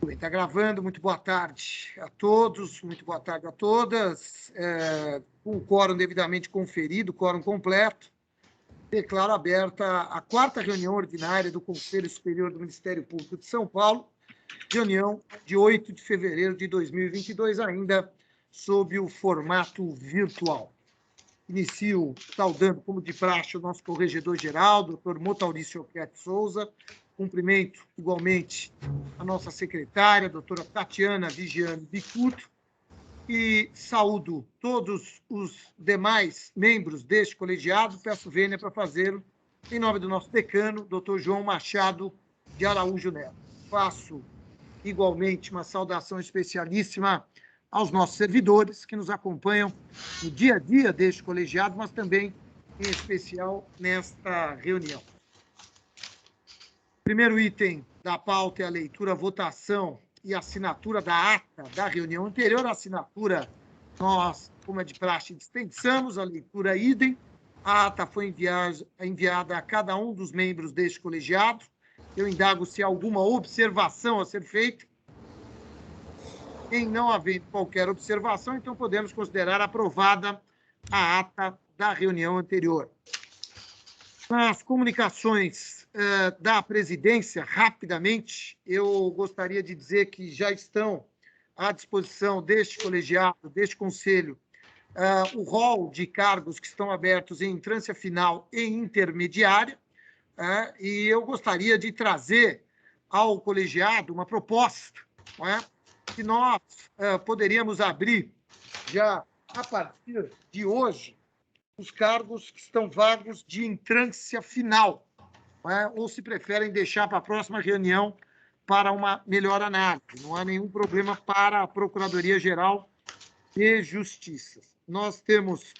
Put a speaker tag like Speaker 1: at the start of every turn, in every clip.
Speaker 1: Muito bem, está gravando. Muito boa tarde a todos, muito boa tarde a todas. Com o quórum devidamente conferido, quórum completo, declaro aberta a quarta reunião ordinária do Conselho Superior do Ministério Público de São Paulo, reunião de 8 de fevereiro de 2022, ainda sob o formato virtual. Inicio saudando, como de praxe, o nosso corregedor-geral, doutor Motaurício Oquete Souza. Cumprimento, igualmente, a nossa secretária, a doutora Tatiana Vigiane Bicuto, e saúdo todos os demais membros deste colegiado. Peço vênia para fazê-lo em nome do nosso decano, doutor João Machado de Araújo Neto. Faço, igualmente, uma saudação especialíssima aos nossos servidores que nos acompanham no dia a dia deste colegiado, mas também, em especial, nesta reunião. O primeiro item da pauta é a leitura, votação e assinatura da ata da reunião anterior. A assinatura, nós, como é de praxe, dispensamos, a leitura idem. A ata foi enviada a cada um dos membros deste colegiado. Eu indago se há alguma observação a ser feita. Em não havendo qualquer observação, então podemos considerar aprovada a ata da reunião anterior. Nas comunicações da presidência, rapidamente, eu gostaria de dizer que já estão à disposição deste colegiado, deste conselho, o rol de cargos que estão abertos em entrância final e intermediária, e eu gostaria de trazer ao colegiado uma proposta, que nós poderíamos abrir já a partir de hoje os cargos que estão vagos de entrância final, ou se preferem deixar para a próxima reunião para uma melhor análise. Não há nenhum problema para a Procuradoria-Geral de Justiça. Nós temos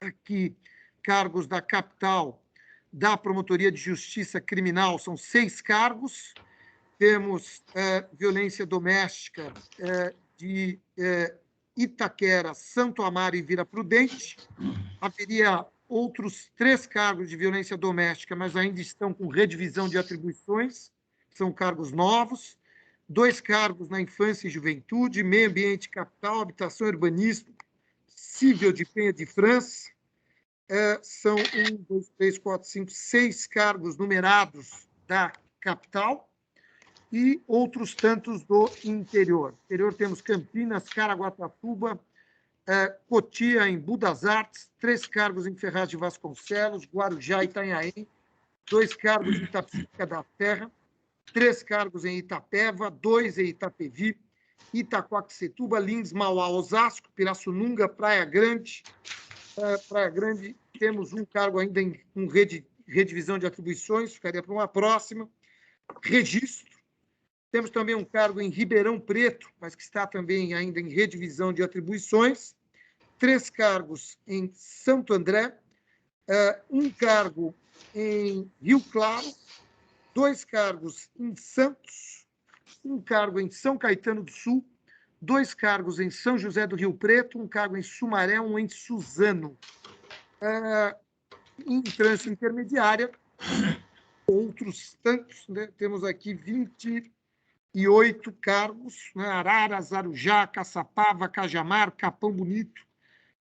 Speaker 1: aqui cargos da capital, da Promotoria de Justiça Criminal, são 6 cargos. Temos violência doméstica de Itaquera, Santo Amaro e Vila Prudente. Haveria outros 3 cargos de violência doméstica, mas ainda estão com redivisão de atribuições, são cargos novos. 2 cargos na infância e juventude, meio ambiente capital, habitação e urbanismo, civil de Penha de França. São 1, 2, 3, 4, 5, 6 cargos numerados da capital e outros tantos do interior. No interior temos Campinas, Caraguatatuba, Cotia, em Budas Artes, 3 cargos em Ferraz de Vasconcelos, Guarujá e Itanhaém, 2 cargos em Itapecerica da Serra, 3 cargos em Itapeva, 2 em Itapevi, Itaquaquecetuba, Lins, Mauá, Osasco, Pirassununga, Praia Grande. Praia Grande, temos um cargo ainda com redivisão de atribuições, ficaria para uma próxima. Registro. Temos também um cargo em Ribeirão Preto, mas que está também ainda em redivisão de atribuições. 3 cargos em Santo André, 1 cargo em Rio Claro, 2 cargos em Santos, 1 cargo em São Caetano do Sul, 2 cargos em São José do Rio Preto, 1 cargo em Sumaré, 1 em Suzano. Em trânsito intermediária, outros tantos, temos aqui 28 cargos, Araras, Arujá, Caçapava, Cajamar, Capão Bonito,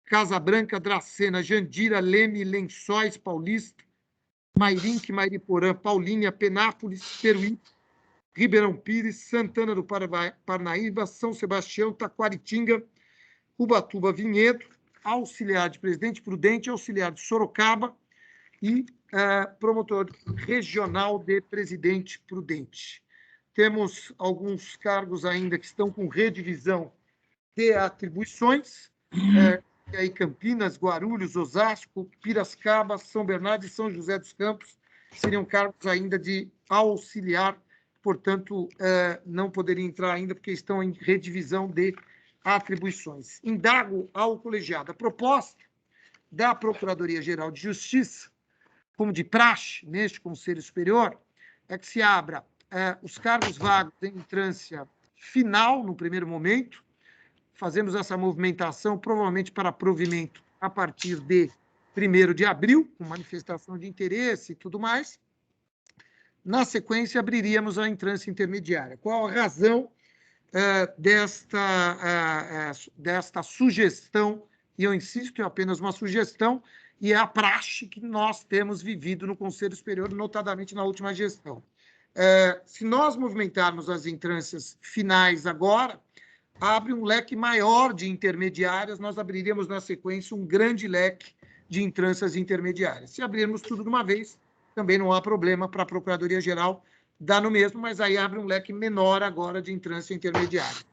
Speaker 1: Casa Branca, Dracena, Jandira, Leme, Lençóis, Paulista, Mairinque, Mairiporã, Paulínia, Penápolis, Peruípe, Ribeirão Pires, Santana do Parnaíba, São Sebastião, Taquaritinga, Ubatuba, Vinhedo, auxiliar de Presidente Prudente, auxiliar de Sorocaba e promotor regional de Presidente Prudente. Temos alguns cargos ainda que estão com redivisão de atribuições, aí Campinas, Guarulhos, Osasco, Piracicaba, São Bernardo e São José dos Campos seriam cargos ainda de auxiliar, portanto, não poderiam entrar ainda porque estão em redivisão de atribuições. Indago ao colegiado. A proposta da Procuradoria-Geral de Justiça, como de praxe neste Conselho Superior, é que se abra os cargos vagos em entrância final, no primeiro momento. Fazemos essa movimentação, provavelmente para provimento a partir de 1º de abril, com manifestação de interesse e tudo mais. Na sequência, abriríamos a entrância intermediária. Qual a razão desta sugestão, e eu insisto, é apenas uma sugestão, e é a praxe que nós temos vivido no Conselho Superior, notadamente na última gestão. Se nós movimentarmos as instâncias finais agora, abre um leque maior de intermediárias, nós abriríamos na sequência um grande leque de instâncias intermediárias. Se abrirmos tudo de uma vez, também não há problema para a Procuradoria-Geral dar no mesmo, mas aí abre um leque menor agora de instância intermediária.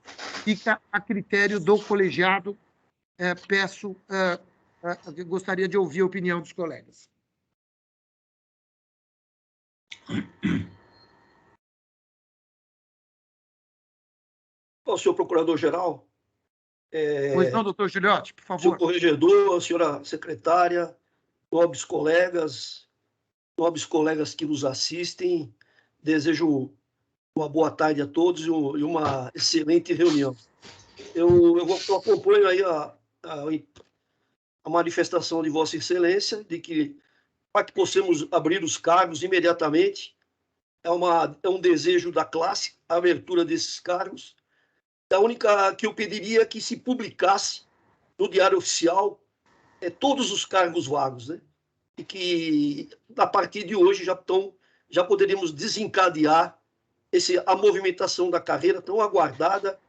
Speaker 1: Fica a critério do colegiado. Gostaria de ouvir a opinião dos colegas.
Speaker 2: Senhor Procurador-Geral.
Speaker 1: Pois não, doutor Giuliotti, por favor.
Speaker 2: Senhor Corregedor, senhora secretária, nobres colegas que nos assistem, desejo uma boa tarde a todos e uma excelente reunião. Eu acompanho aí a manifestação de Vossa Excelência de que, para que possamos abrir os cargos imediatamente, é um desejo da classe a abertura desses cargos. A única que eu pediria é que se publicasse no Diário Oficial todos os cargos vagos, né? E que, a partir de hoje, já poderíamos desencadear a movimentação da carreira tão aguardada,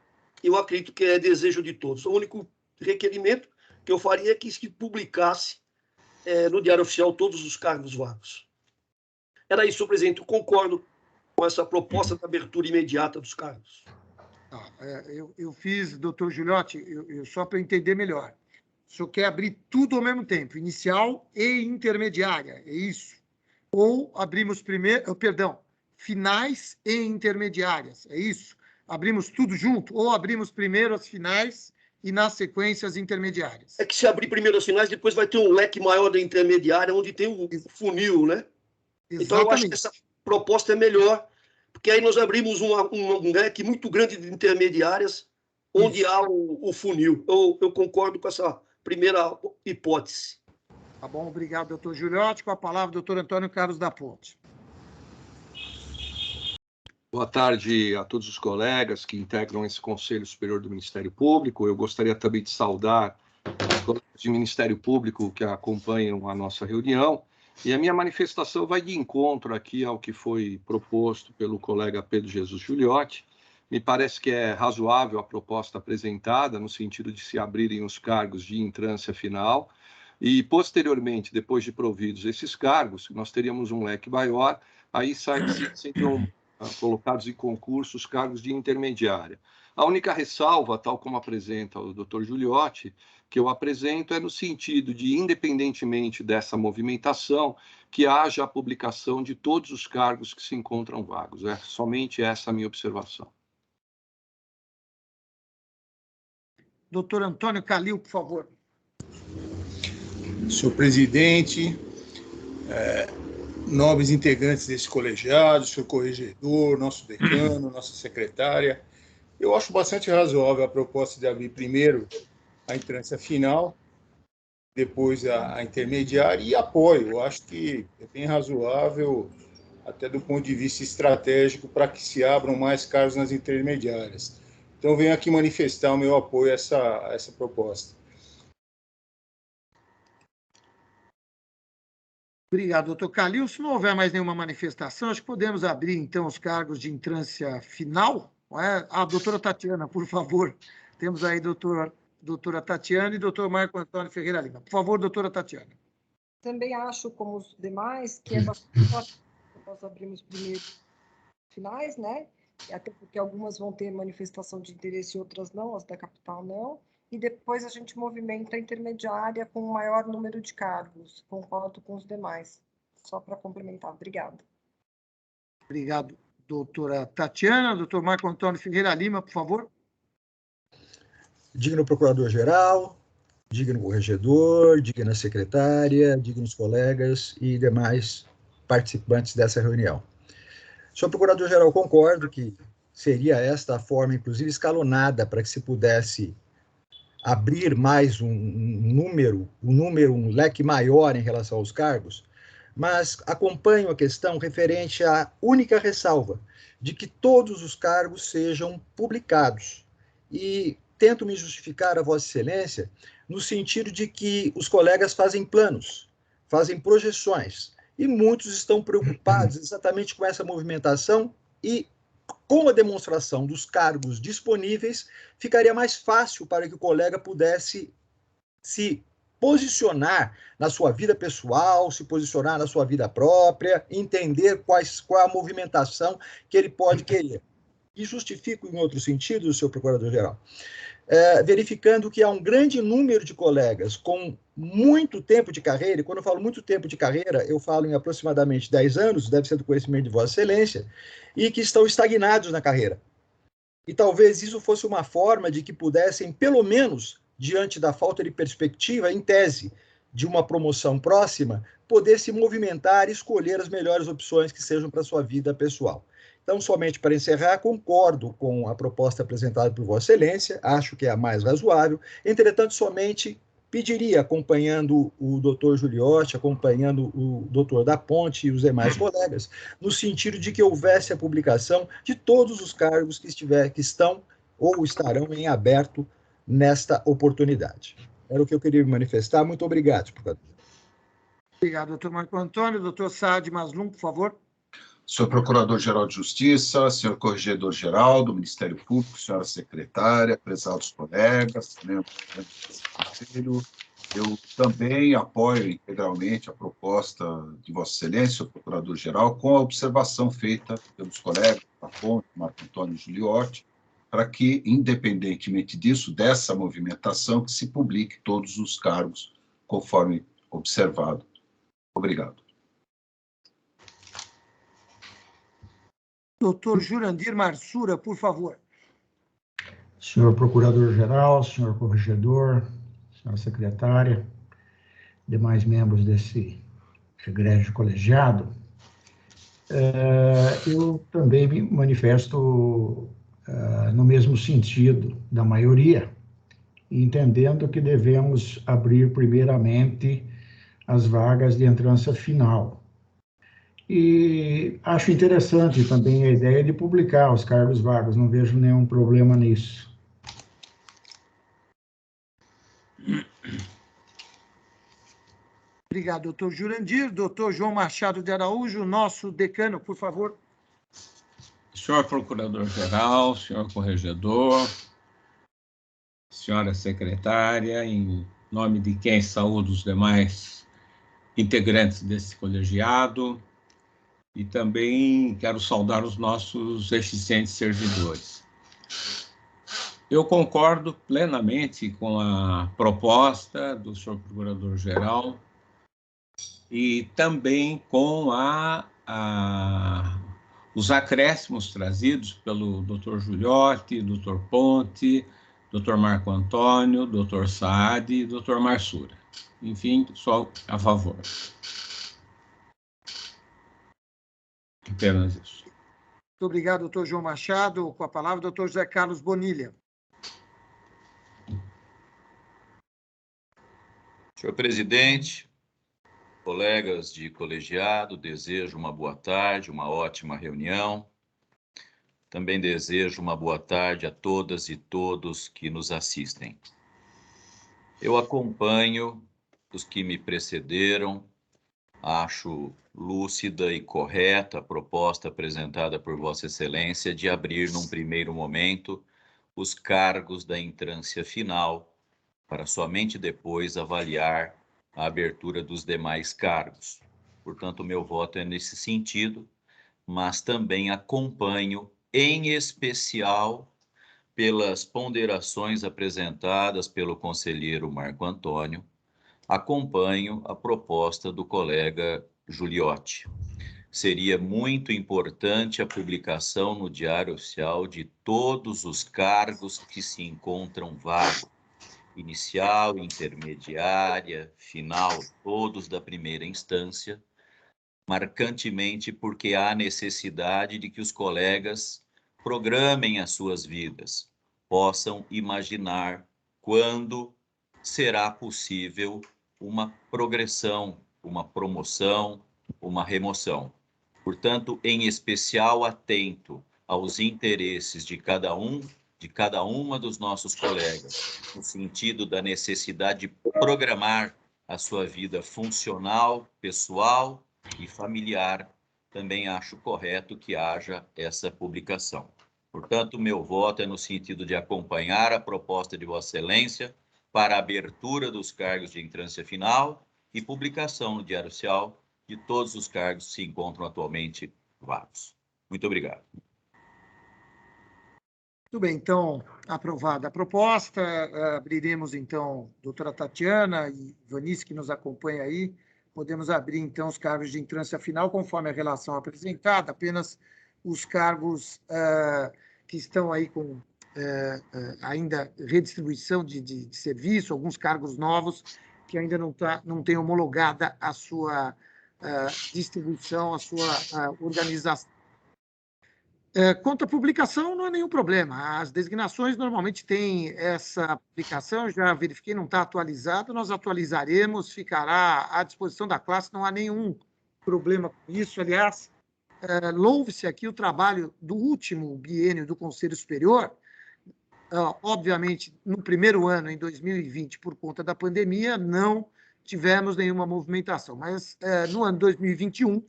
Speaker 2: e eu acredito que é desejo de todos. O único requerimento que eu faria é que se publicasse no Diário Oficial todos os cargos vagos. Era isso, senhor presidente. Eu concordo com essa proposta de abertura imediata dos cargos.
Speaker 1: Eu fiz, doutor Giuliotti, só para entender melhor. O senhor quer abrir tudo ao mesmo tempo, inicial e intermediária, é isso? Ou abrimos primeiro, finais e intermediárias, é isso? Abrimos tudo junto? Ou abrimos primeiro as finais e, na sequência, as intermediárias?
Speaker 2: É que se abrir primeiro as finais, depois vai ter um leque maior da intermediária, onde tem o funil, né?
Speaker 1: Exatamente.
Speaker 2: Então, eu acho que essa proposta é melhor, porque aí nós abrimos um leque muito grande de intermediárias, onde há o funil. Eu concordo com essa primeira hipótese.
Speaker 1: Tá bom, obrigado, doutor Giuliotti. Com a palavra, doutor Antônio Carlos da Ponte.
Speaker 3: Boa tarde a todos os colegas que integram esse Conselho Superior do Ministério Público. Eu gostaria também de saudar os colegas do Ministério Público que acompanham a nossa reunião. E a minha manifestação vai de encontro aqui ao que foi proposto pelo colega Pedro Jesus Giuliotti. Me parece que é razoável a proposta apresentada, no sentido de se abrirem os cargos de entrância final, e, posteriormente, depois de providos esses cargos, nós teríamos um leque maior, aí seriam colocados em concurso os cargos de intermediária. A única ressalva, tal como apresenta o doutor Giuliotti, que eu apresento é no sentido de, independentemente dessa movimentação, que haja a publicação de todos os cargos que se encontram vagos. É somente essa a minha observação.
Speaker 1: Doutor Antônio Calil, por favor.
Speaker 4: Senhor presidente, nobres integrantes desse colegiado, senhor corregedor, nosso decano, nossa secretária, eu acho bastante razoável a proposta de abrir primeiro a instância final, depois a intermediária, e apoio. Eu acho que é bem razoável, até do ponto de vista estratégico, para que se abram mais cargos nas intermediárias. Então, venho aqui manifestar o meu apoio a essa proposta.
Speaker 1: Obrigado, doutor Calil. Se não houver mais nenhuma manifestação, acho que podemos abrir, então, os cargos de instância final. A doutora Tatiana, por favor. Temos aí doutora Tatiana e doutor Marco Antônio Ferreira Lima. Por favor, doutora Tatiana.
Speaker 5: Também acho, como os demais, que é bastante nós abrimos primeiro finais, né? Até porque algumas vão ter manifestação de interesse e outras não, as da capital não. E depois a gente movimenta a intermediária com o maior número de cargos. Concordo com os demais. Só para complementar. Obrigada.
Speaker 1: Obrigado, doutora Tatiana. Doutor Marco Antônio Ferreira Lima, por favor.
Speaker 6: Digno Procurador-Geral, digno Corregedor, digna Secretária, dignos colegas e demais participantes dessa reunião. Senhor Procurador-Geral, concordo que seria esta a forma, inclusive, escalonada para que se pudesse abrir mais um leque maior em relação aos cargos, mas acompanho a questão referente à única ressalva de que todos os cargos sejam publicados. E tento me justificar a Vossa Excelência no sentido de que os colegas fazem planos, fazem projeções, e muitos estão preocupados exatamente com essa movimentação e com a demonstração dos cargos disponíveis, ficaria mais fácil para que o colega pudesse se posicionar na sua vida pessoal, se posicionar na sua vida própria, entender qual é a movimentação que ele pode querer. E justifico em outro sentido, senhor Procurador-Geral, verificando que há um grande número de colegas com muito tempo de carreira, e quando eu falo muito tempo de carreira, eu falo em aproximadamente 10 anos, deve ser do conhecimento de Vossa Excelência, e que estão estagnados na carreira. E talvez isso fosse uma forma de que pudessem, pelo menos, diante da falta de perspectiva, em tese, de uma promoção próxima, poder se movimentar e escolher as melhores opções que sejam para a sua vida pessoal. Então, somente para encerrar, concordo com a proposta apresentada por Vossa Excelência, acho que é a mais razoável, entretanto, somente pediria, acompanhando o doutor Giuliotti, acompanhando o doutor da Ponte e os demais colegas, no sentido de que houvesse a publicação de todos os cargos que estão ou estarão em aberto nesta oportunidade. Era o que eu queria me manifestar. Muito obrigado, procurador.
Speaker 1: Obrigado, doutor Marco Antônio. Doutor Saad Maslum, por favor.
Speaker 7: Senhor Procurador-Geral de Justiça, senhor Corregedor-Geral do Ministério Público, senhora secretária, prezados colegas, membros do Conselho, eu também apoio integralmente a proposta de Vossa Excelência, senhor Procurador-Geral, com a observação feita pelos colegas da Ponte, Marco Antônio Giuliotti, para que, independentemente disso, dessa movimentação, que se publique todos os cargos, conforme observado. Obrigado.
Speaker 1: Doutor Jurandir Marsura, por favor.
Speaker 8: Senhor Procurador-Geral, senhor Corregedor, senhora Secretária, demais membros desse egrégio colegiado, eu também me manifesto no mesmo sentido da maioria, entendendo que devemos abrir primeiramente as vagas de entrância final. E acho interessante também a ideia de publicar os cargos vagos, não vejo nenhum problema nisso.
Speaker 1: Obrigado, doutor Jurandir. Doutor João Machado de Araújo, nosso decano, por favor.
Speaker 9: Senhor Procurador-Geral, senhor Corregedor, senhora Secretária, em nome de quem saúdo os demais integrantes desse colegiado, e também quero saudar os nossos eficientes servidores. Eu concordo plenamente com a proposta do senhor Procurador-Geral e também com os acréscimos trazidos pelo doutor Giuliotti, doutor Ponte, doutor Marco Antônio, doutor Saad e doutor Marsura. Enfim, só a favor. Apenas isso.
Speaker 1: Muito obrigado, doutor João Machado. Com a palavra, doutor José Carlos Bonilha.
Speaker 10: Senhor presidente, colegas de colegiado, desejo uma boa tarde, uma ótima reunião. Também desejo uma boa tarde a todas e todos que nos assistem. Eu acompanho os que me precederam, acho lúcida e correta a proposta apresentada por Vossa Excelência de abrir, num primeiro momento, os cargos da entrância final, para somente depois avaliar a abertura dos demais cargos. Portanto, o meu voto é nesse sentido, mas também acompanho, em especial, pelas ponderações apresentadas pelo conselheiro Marco Antônio, acompanho a proposta do colega Giuliotti. Seria muito importante a publicação no Diário Oficial de todos os cargos que se encontram vagos, inicial, intermediária, final, todos da primeira instância, marcantemente porque há necessidade de que os colegas programem as suas vidas, possam imaginar quando será possível uma progressão, uma promoção, uma remoção. Portanto, em especial atento aos interesses de cada uma dos nossos colegas, no sentido da necessidade de programar a sua vida funcional, pessoal e familiar, também acho correto que haja essa publicação. Portanto, meu voto é no sentido de acompanhar a proposta de Vossa Excelência para a abertura dos cargos de entrância final e publicação no Diário Oficial de todos os cargos que se encontram atualmente vagos. Muito obrigado.
Speaker 1: Muito bem, então, aprovada a proposta, abriremos, então, doutora Tatiana e Vanice, que nos acompanha aí, podemos abrir, então, os cargos de entrância final, conforme a relação apresentada, apenas os cargos que estão aí com ainda redistribuição de serviço, alguns cargos novos que ainda não têm homologada a sua distribuição, a sua organização. Quanto à publicação, não é nenhum problema. As designações normalmente têm essa publicação, já verifiquei, não está atualizado, nós atualizaremos, ficará à disposição da classe, não há nenhum problema com isso. Aliás, louve-se aqui o trabalho do último biênio do Conselho Superior. Obviamente, no primeiro ano, em 2020, por conta da pandemia, não tivemos nenhuma movimentação, mas no ano 2021,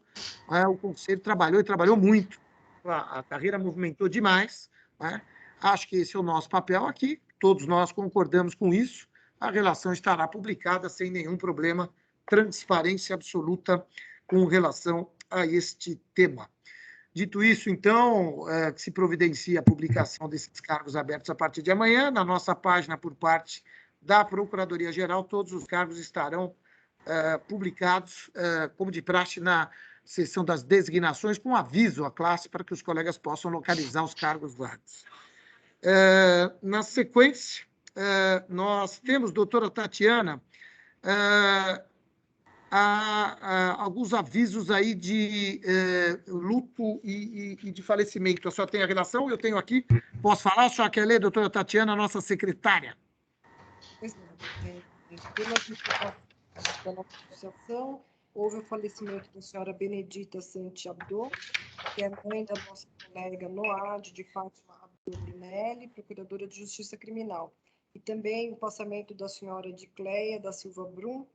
Speaker 1: o Conselho trabalhou e trabalhou muito. A carreira movimentou demais, né? Acho que esse é o nosso papel aqui, todos nós concordamos com isso, a relação estará publicada sem nenhum problema, transparência absoluta com relação a este tema. Dito isso, então, que se providencia a publicação desses cargos abertos a partir de amanhã, na nossa página por parte da Procuradoria-Geral, todos os cargos estarão publicados, como de praxe, na seção das designações, com aviso à classe para que os colegas possam localizar os cargos vagos. Na sequência, nós temos, doutora Tatiana, alguns avisos aí de luto e de falecimento. A senhora tem a relação? Eu tenho aqui. Posso falar? A senhora quer ler, doutora Tatiana, nossa secretária?
Speaker 5: Pois não. Pela associação, houve o falecimento da senhora Benedita Santi Abdo, que é mãe da nossa colega Noad, de Fátima Abdo Linelli, procuradora de Justiça Criminal. E também o passamento da senhora Dicleia da Silva Brum,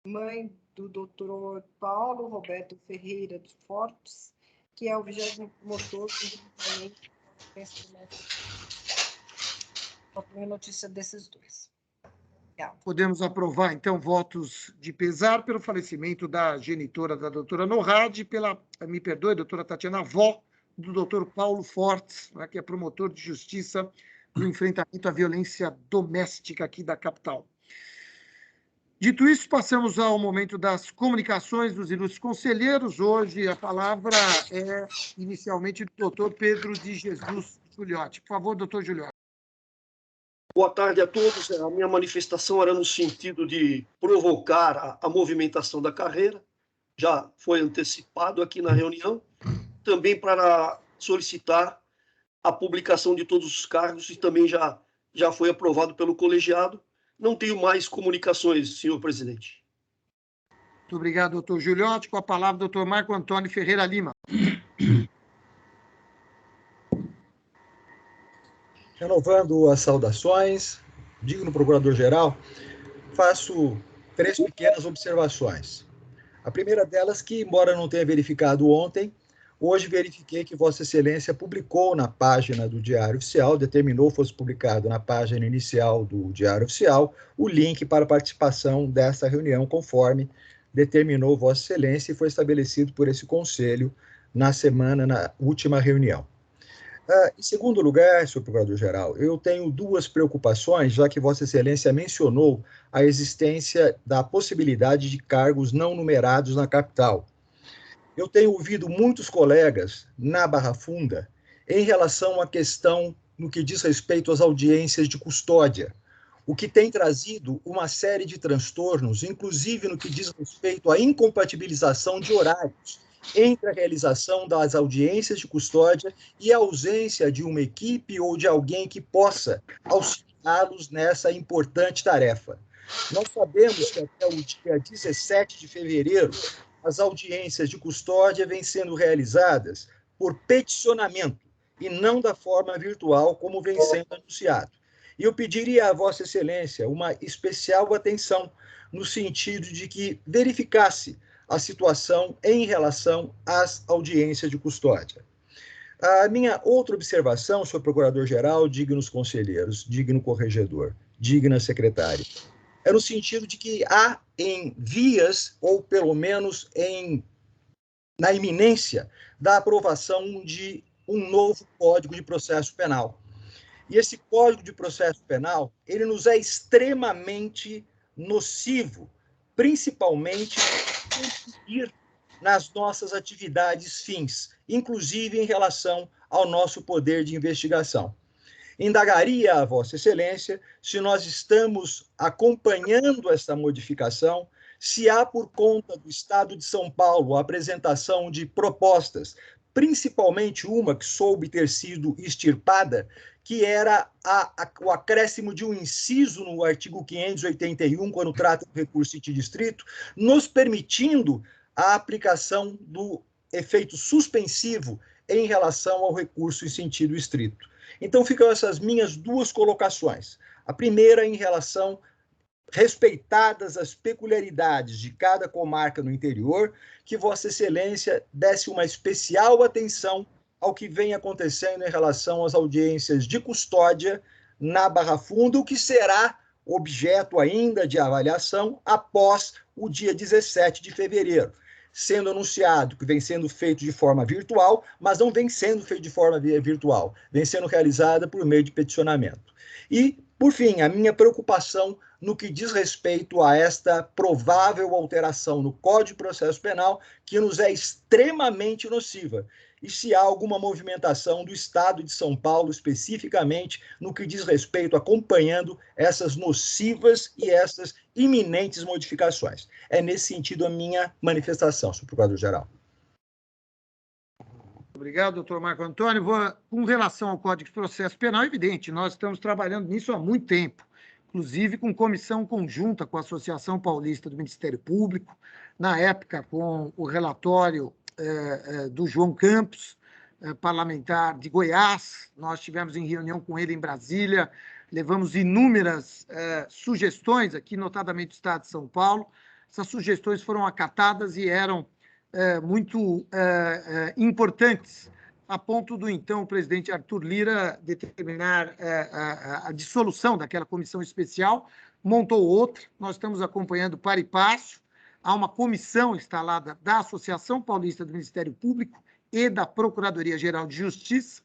Speaker 5: mãe do doutor Paulo Roberto Ferreira dos Fortes, que é o 20º promotor do Só tenho notícia desses dois.
Speaker 1: Podemos aprovar, então, votos de pesar pelo falecimento da genitora da doutora Norrad, me perdoe, doutora Tatiana, avó do doutor Paulo Fortes, né, que é promotor de justiça no enfrentamento à violência doméstica aqui da capital. Dito isso, passamos ao momento das comunicações dos ilustres conselheiros. Hoje a palavra é inicialmente do doutor Pedro de Jesus Giuliotti. Por favor, doutor Giuliotti.
Speaker 2: Boa tarde a todos. A minha manifestação era no sentido de provocar a movimentação da carreira. Já foi antecipado aqui na reunião. Também para solicitar a publicação de todos os cargos e também já foi aprovado pelo colegiado. Não tenho mais comunicações, senhor presidente.
Speaker 1: Muito obrigado, doutor Giuliotti. Com a palavra, doutor Marco Antônio Ferreira Lima.
Speaker 6: Renovando as saudações, digno procurador-geral, faço 3 pequenas observações. A primeira delas que, embora não tenha verificado ontem, hoje verifiquei que Vossa Excelência publicou na página do Diário Oficial, determinou fosse publicado na página inicial do Diário Oficial, o link para a participação desta reunião, conforme determinou Vossa Excelência e foi estabelecido por esse Conselho na última reunião. Em segundo lugar, senhor Procurador-Geral, eu tenho 2 preocupações, já que Vossa Excelência mencionou a existência da possibilidade de cargos não numerados na capital. Eu tenho ouvido muitos colegas na Barra Funda em relação à questão no que diz respeito às audiências de custódia, o que tem trazido uma série de transtornos, inclusive no que diz respeito à incompatibilização de horários entre a realização das audiências de custódia e a ausência de uma equipe ou de alguém que possa auxiliá-los nessa importante tarefa. Nós sabemos que até o dia 17 de fevereiro as audiências de custódia vêm sendo realizadas por peticionamento e não da forma virtual, como vem sendo anunciado. E eu pediria a Vossa Excelência uma especial atenção no sentido de que verificasse a situação em relação às audiências de custódia. A minha outra observação, senhor Procurador-Geral, dignos conselheiros, digno corregedor, digna secretária, é no sentido de que há em vias, ou pelo menos na iminência, da aprovação de um novo Código de Processo Penal. E esse Código de Processo Penal, ele nos é extremamente nocivo, principalmente interferir nas nossas atividades fins, inclusive em relação ao nosso poder de investigação. Indagaria a Vossa Excelência se nós estamos acompanhando essa modificação, se há por conta do Estado de São Paulo a apresentação de propostas, principalmente uma que soube ter sido extirpada, que era o acréscimo de um inciso no artigo 581, quando trata do recurso distrito, nos permitindo a aplicação do efeito suspensivo em relação ao recurso em sentido estrito. Então, ficam essas minhas duas colocações. A primeira, em relação, respeitadas as peculiaridades de cada comarca no interior, que Vossa Excelência desse uma especial atenção ao que vem acontecendo em relação às audiências de custódia na Barra Funda, o que será objeto ainda de avaliação após o dia 17 de fevereiro, sendo anunciado que vem sendo feito de forma virtual, mas não vem sendo feito de forma virtual, vem sendo realizada por meio de peticionamento. E, por fim, a minha preocupação no que diz respeito a esta provável alteração no Código de Processo Penal, que nos é extremamente nociva, e se há alguma movimentação do Estado de São Paulo, especificamente, no que diz respeito acompanhando essas nocivas e essas iminentes modificações. É nesse sentido a minha manifestação, senhor Procurador-Geral.
Speaker 1: Obrigado, doutor Marco Antônio. Com relação ao Código de Processo Penal, é evidente, nós estamos trabalhando nisso há muito tempo, inclusive com comissão conjunta com a Associação Paulista do Ministério Público, na época com o relatório do João Campos, parlamentar de Goiás. Nós tivemos em reunião com ele em Brasília, levamos inúmeras sugestões aqui, notadamente do Estado de São Paulo. Essas sugestões foram acatadas e eram muito importantes, a ponto do então presidente Arthur Lira determinar a dissolução daquela comissão especial, montou outra, nós estamos acompanhando para e passo. Há uma comissão instalada da Associação Paulista do Ministério Público e da Procuradoria-Geral de Justiça,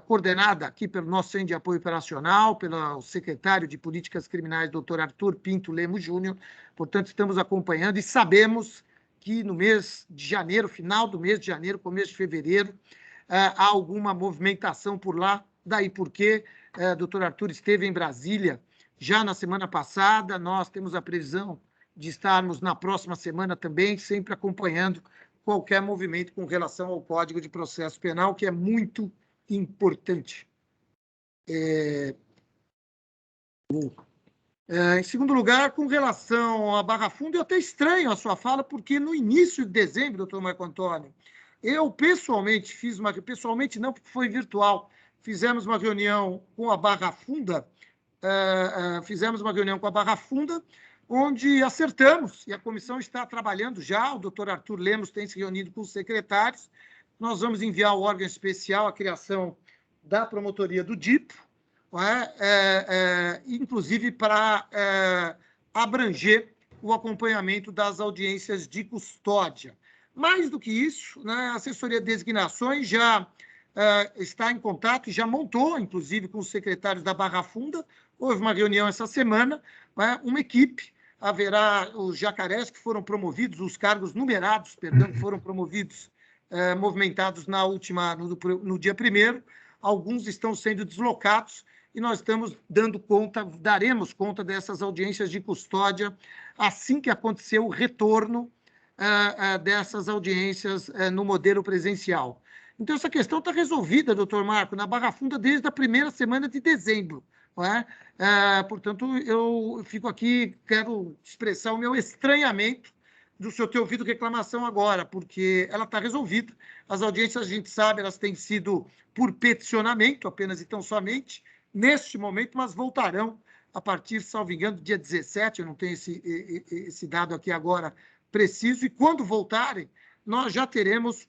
Speaker 1: coordenada aqui pelo nosso Centro de Apoio Operacional, pelo secretário de Políticas Criminais, doutor Arthur Pinto Lemos Júnior. Portanto, estamos acompanhando e sabemos que no mês de janeiro, final do mês de janeiro, começo de fevereiro, há alguma movimentação por lá, daí porque o doutor Arthur esteve em Brasília já na semana passada. Nós temos a previsão de estarmos na próxima semana também, sempre acompanhando qualquer movimento com relação ao Código de Processo Penal, que é muito importante. Em segundo lugar, com relação à Barra Funda, eu até estranho a sua fala, porque no início de dezembro, doutor Marco Antônio, eu pessoalmente pessoalmente não, porque foi virtual, fizemos uma reunião com a Barra Funda, onde acertamos, e a comissão está trabalhando já, o doutor Arthur Lemos tem se reunido com os secretários, nós vamos enviar ao órgão especial a criação da promotoria do DIPO, inclusive para abranger o acompanhamento das audiências de custódia. Mais do que isso, a assessoria de designações já está em contato e já montou, inclusive, com os secretários da Barra Funda. Houve uma reunião essa semana, uma equipe. Haverá os jacarés que foram promovidos, os cargos numerados, perdão, que foram promovidos, movimentados no dia 1º. Alguns estão sendo deslocados e nós estamos daremos conta dessas audiências de custódia assim que acontecer o retorno dessas audiências no modelo presencial. Então, essa questão está resolvida, doutor Marco, na Barra Funda desde a primeira semana de dezembro. Portanto, eu fico aqui, quero expressar o meu estranhamento do senhor ter ouvido reclamação agora, porque ela está resolvida. As audiências, a gente sabe, elas têm sido por peticionamento apenas e tão somente, neste momento, mas voltarão a partir, salvo engano, do dia 17, eu não tenho esse dado aqui agora preciso, e quando voltarem, nós já teremos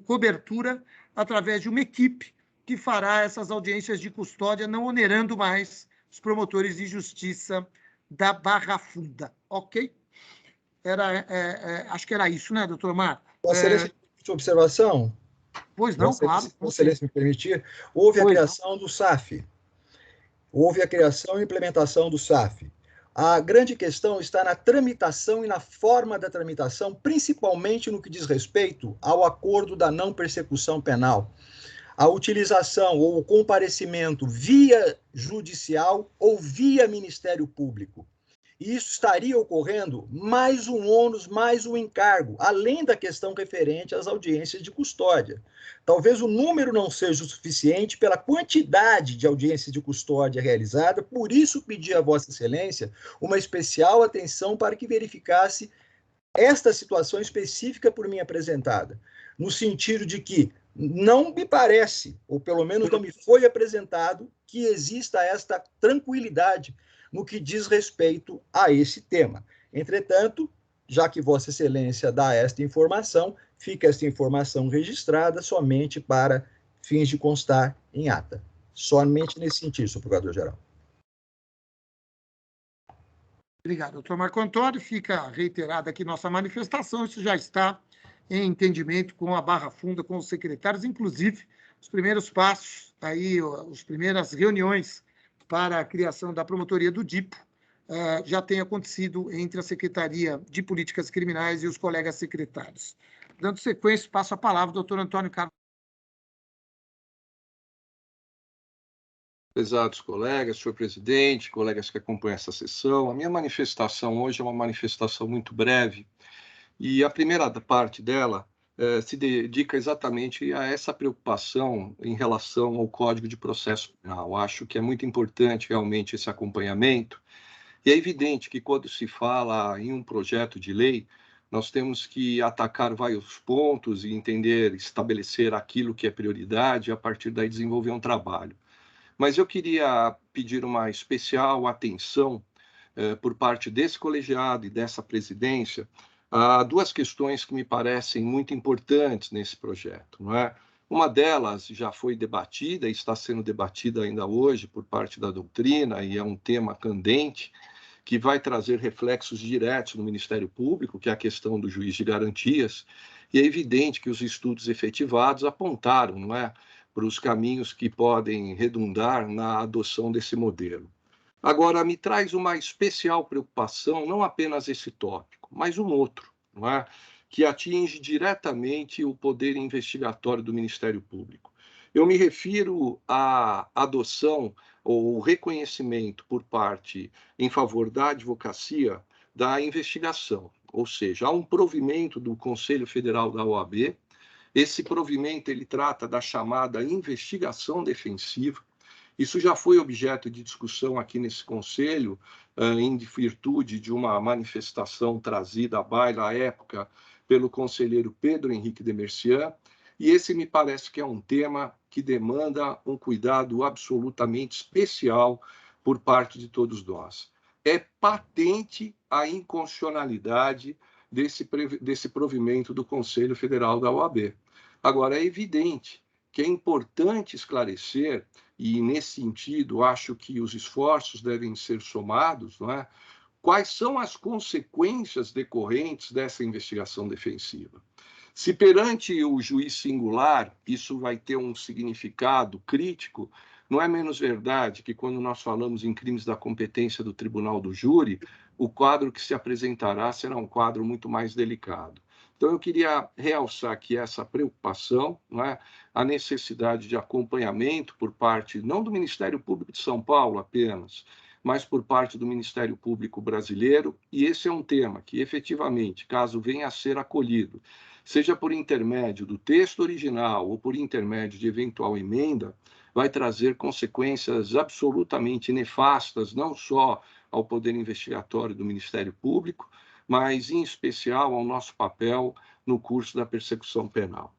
Speaker 1: cobertura através de uma equipe que fará essas audiências de custódia, não onerando mais os promotores de justiça da Barra Funda, ok? Acho que era isso, né, doutor Marco?
Speaker 6: Vossa Excelência, de observação?
Speaker 1: Pois não, claro.
Speaker 6: Vossa Excelência me permitir, houve a criação do SAF. Houve a criação e implementação do SAF. A grande questão está na tramitação e na forma da tramitação, principalmente no que diz respeito ao acordo da não persecução penal. A utilização ou o comparecimento via judicial ou via Ministério Público. E isso estaria ocorrendo mais um ônus, mais um encargo, além da questão referente às audiências de custódia. Talvez o número não seja o suficiente pela quantidade de audiências de custódia realizada, por isso pedi a Vossa Excelência uma especial atenção para que verificasse esta situação específica por mim apresentada, no sentido de que não me parece, ou pelo menos não me foi apresentado, que exista esta tranquilidade no que diz respeito a esse tema. Entretanto, já que Vossa Excelência dá esta informação, fica esta informação registrada somente para fins de constar em ata. Somente nesse sentido, senhor Procurador-Geral.
Speaker 1: Obrigado, doutor Marco Antônio. Fica reiterada aqui nossa manifestação. Isso já está em entendimento com a Barra Funda, com os secretários, inclusive os primeiros passos, aí, as primeiras reuniões para a criação da promotoria do DIPO, já tem acontecido entre a Secretaria de Políticas Criminais e os colegas secretários. Dando sequência, passo a palavra ao doutor Antônio Carlos.
Speaker 3: Prezados colegas, senhor presidente, colegas que acompanham essa sessão, a minha manifestação hoje é uma manifestação muito breve, e a primeira parte dela se dedica exatamente a essa preocupação em relação ao Código de Processo Penal. Acho que é muito importante realmente esse acompanhamento, e é evidente que quando se fala em um projeto de lei, nós temos que atacar vários pontos e entender, estabelecer aquilo que é prioridade e a partir daí desenvolver um trabalho. Mas eu queria pedir uma especial atenção por parte desse colegiado e dessa presidência a duas questões que me parecem muito importantes nesse projeto, não é? Uma delas já foi debatida e está sendo debatida ainda hoje por parte da doutrina, e é um tema candente, que vai trazer reflexos diretos no Ministério Público, que é a questão do juiz de garantias, e é evidente que os estudos efetivados apontaram, não é, para os caminhos que podem redundar na adoção desse modelo. Agora, me traz uma especial preocupação, não apenas esse tópico, mas um outro, não é? Que atinge diretamente o poder investigatório do Ministério Público. Eu me refiro à adoção ou reconhecimento por parte em favor da advocacia da investigação, ou seja, há um provimento do Conselho Federal da OAB. Esse provimento ele trata da chamada investigação defensiva. Isso já foi objeto de discussão aqui nesse Conselho, em virtude de uma manifestação trazida à baila à época pelo conselheiro Pedro Henrique Demercian, e esse me parece que é um tema que demanda um cuidado absolutamente especial por parte de todos nós. É patente a inconstitucionalidade desse provimento do Conselho Federal da OAB. Agora, é evidente que é importante esclarecer, e nesse sentido acho que os esforços devem ser somados, não é? Quais são as consequências decorrentes dessa investigação defensiva? Se perante o juiz singular isso vai ter um significado crítico, não é menos verdade que quando nós falamos em crimes da competência do tribunal do júri, o quadro que se apresentará será um quadro muito mais delicado. Então, eu queria realçar aqui essa preocupação, não é? A necessidade de acompanhamento por parte, não do Ministério Público de São Paulo apenas, mas por parte do Ministério Público brasileiro, e esse é um tema que, efetivamente, caso venha a ser acolhido, seja por intermédio do texto original ou por intermédio de eventual emenda, vai trazer consequências absolutamente nefastas, não só ao poder investigatório do Ministério Público, mas, em especial, ao nosso papel no curso da persecução penal.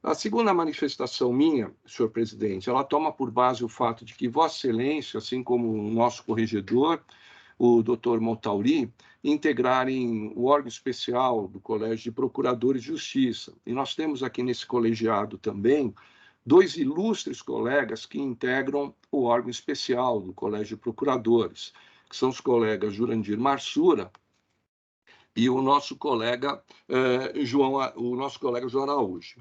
Speaker 3: A segunda manifestação minha, senhor presidente, ela toma por base o fato de que Vossa Excelência, assim como o nosso corregedor, o doutor Montauri, integrarem o órgão especial do Colégio de Procuradores de Justiça. E nós temos aqui nesse colegiado também 2 ilustres colegas que integram o órgão especial do Colégio de Procuradores, que são os colegas Jurandir Marsura e o nosso colega João Araújo.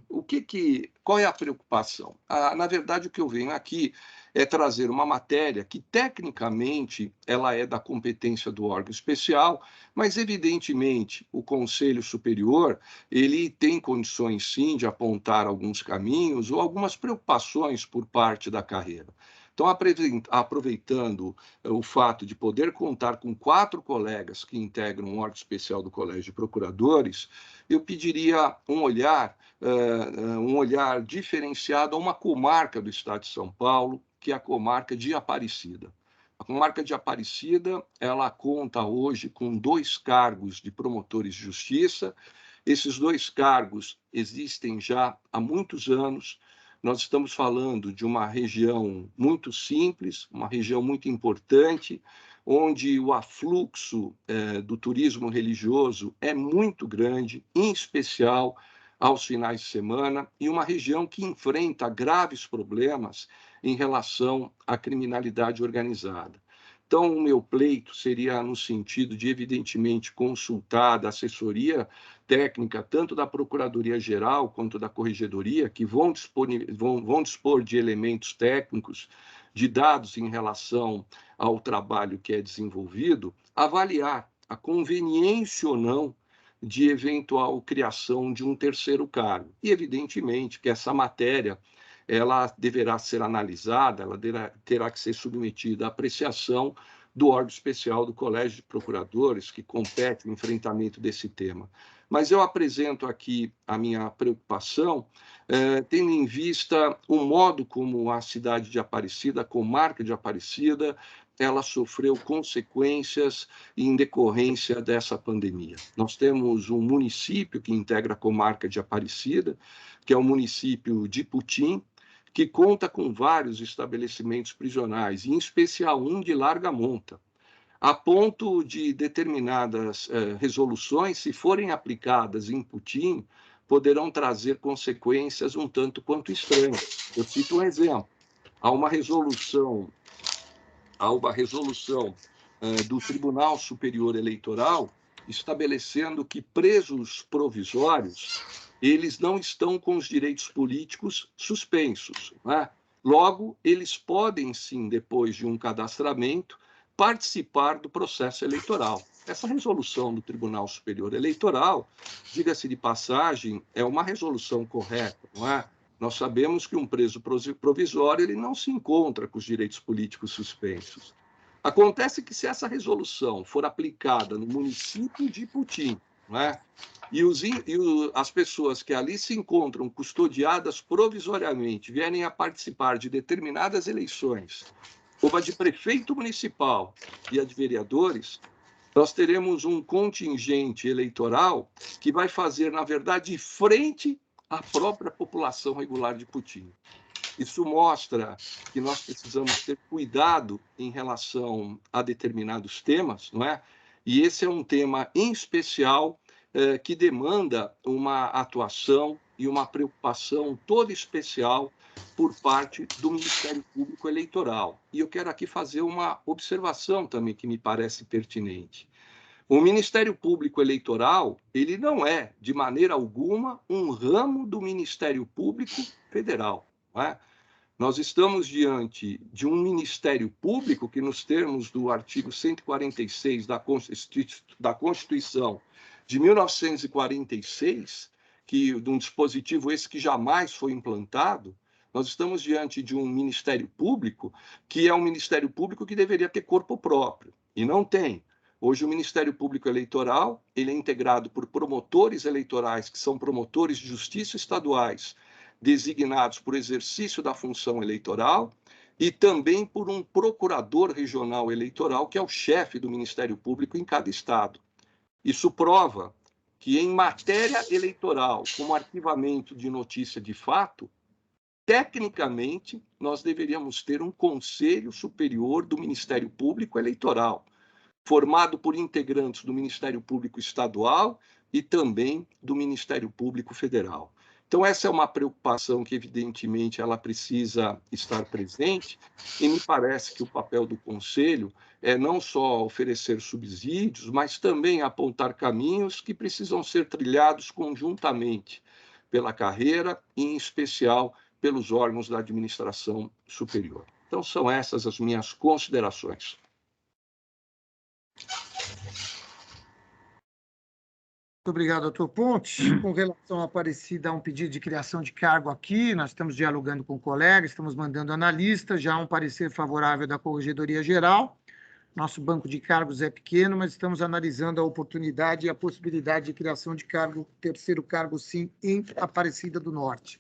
Speaker 3: Qual é a preocupação? Na verdade, o que eu venho aqui é trazer uma matéria que, tecnicamente, ela é da competência do órgão especial, mas, evidentemente, o Conselho Superior ele tem condições, sim, de apontar alguns caminhos ou algumas preocupações por parte da carreira. Então, aproveitando o fato de poder contar com 4 colegas que integram o órgão especial do Colégio de Procuradores, eu pediria um olhar diferenciado a uma comarca do Estado de São Paulo, que é a comarca de Aparecida. A comarca de Aparecida, ela conta hoje com 2 cargos de promotores de justiça. Esses 2 cargos existem já há muitos anos. Nós estamos falando de uma região muito simples, uma região muito importante, onde o afluxo do turismo religioso é muito grande, em especial aos finais de semana, e uma região que enfrenta graves problemas em relação à criminalidade organizada. Então, o meu pleito seria no sentido de, evidentemente, consultar a assessoria técnica, tanto da Procuradoria-Geral quanto da Corregedoria, que vão dispor de elementos técnicos, de dados em relação ao trabalho que é desenvolvido, avaliar a conveniência ou não de eventual criação de um terceiro cargo. E, evidentemente, que essa matéria ela deverá ser analisada, ela terá que ser submetida à apreciação do órgão especial do Colégio de Procuradores, que compete o enfrentamento desse tema. Mas eu apresento aqui a minha preocupação, tendo em vista o modo como a cidade de Aparecida, a comarca de Aparecida, ela sofreu consequências em decorrência dessa pandemia. Nós temos um município que integra a comarca de Aparecida, que é o município de Putim, que conta com vários estabelecimentos prisionais, em especial um de larga monta, a ponto de determinadas resoluções, se forem aplicadas em Putim, poderão trazer consequências um tanto quanto estranhas. Eu cito um exemplo. Há uma resolução do Tribunal Superior Eleitoral estabelecendo que presos provisórios eles não estão com os direitos políticos suspensos, né? Logo, eles podem, sim, depois de um cadastramento, participar do processo eleitoral. Essa resolução do Tribunal Superior Eleitoral, diga-se de passagem, é uma resolução correta, não é? Nós sabemos que um preso provisório ele não se encontra com os direitos políticos suspensos. Acontece que, se essa resolução for aplicada no município de Putim, não é? As pessoas que ali se encontram custodiadas provisoriamente vierem a participar de determinadas eleições, como a de prefeito municipal e a de vereadores, nós teremos um contingente eleitoral que vai fazer, na verdade, frente à própria população regular de Putim. Isso mostra que nós precisamos ter cuidado em relação a determinados temas, não é? E esse é um tema em especial que demanda uma atuação e uma preocupação toda especial por parte do Ministério Público Eleitoral. E eu quero aqui fazer uma observação também que me parece pertinente. O Ministério Público Eleitoral, ele não é, de maneira alguma, um ramo do Ministério Público Federal, não é? Nós estamos diante de um Ministério Público que, nos termos do artigo 146 da Constituição de 1946, de um dispositivo esse que jamais foi implantado, nós estamos diante de um Ministério Público que é um Ministério Público que deveria ter corpo próprio, e não tem. Hoje, o Ministério Público Eleitoral ele é integrado por promotores eleitorais, que são promotores de justiça estaduais, designados por exercício da função eleitoral, e também por um procurador regional eleitoral, que é o chefe do Ministério Público em cada estado. Isso prova que, em matéria eleitoral, como arquivamento de notícia de fato, tecnicamente, nós deveríamos ter um Conselho Superior do Ministério Público Eleitoral, formado por integrantes do Ministério Público Estadual e também do Ministério Público Federal. Então, essa é uma preocupação que, evidentemente, ela precisa estar presente, e me parece que o papel do Conselho é não só oferecer subsídios, mas também apontar caminhos que precisam ser trilhados conjuntamente pela carreira e, em especial, pelos órgãos da administração superior. Então, são essas as minhas considerações.
Speaker 1: Muito obrigado, doutor Ponte. Com relação à Aparecida, há um pedido de criação de cargo aqui, nós estamos dialogando com o colega, estamos mandando analista, já há um parecer favorável da Corregedoria Geral. Nosso banco de cargos é pequeno, mas estamos analisando a oportunidade e a possibilidade de criação de cargo, terceiro cargo, sim, em Aparecida do Norte.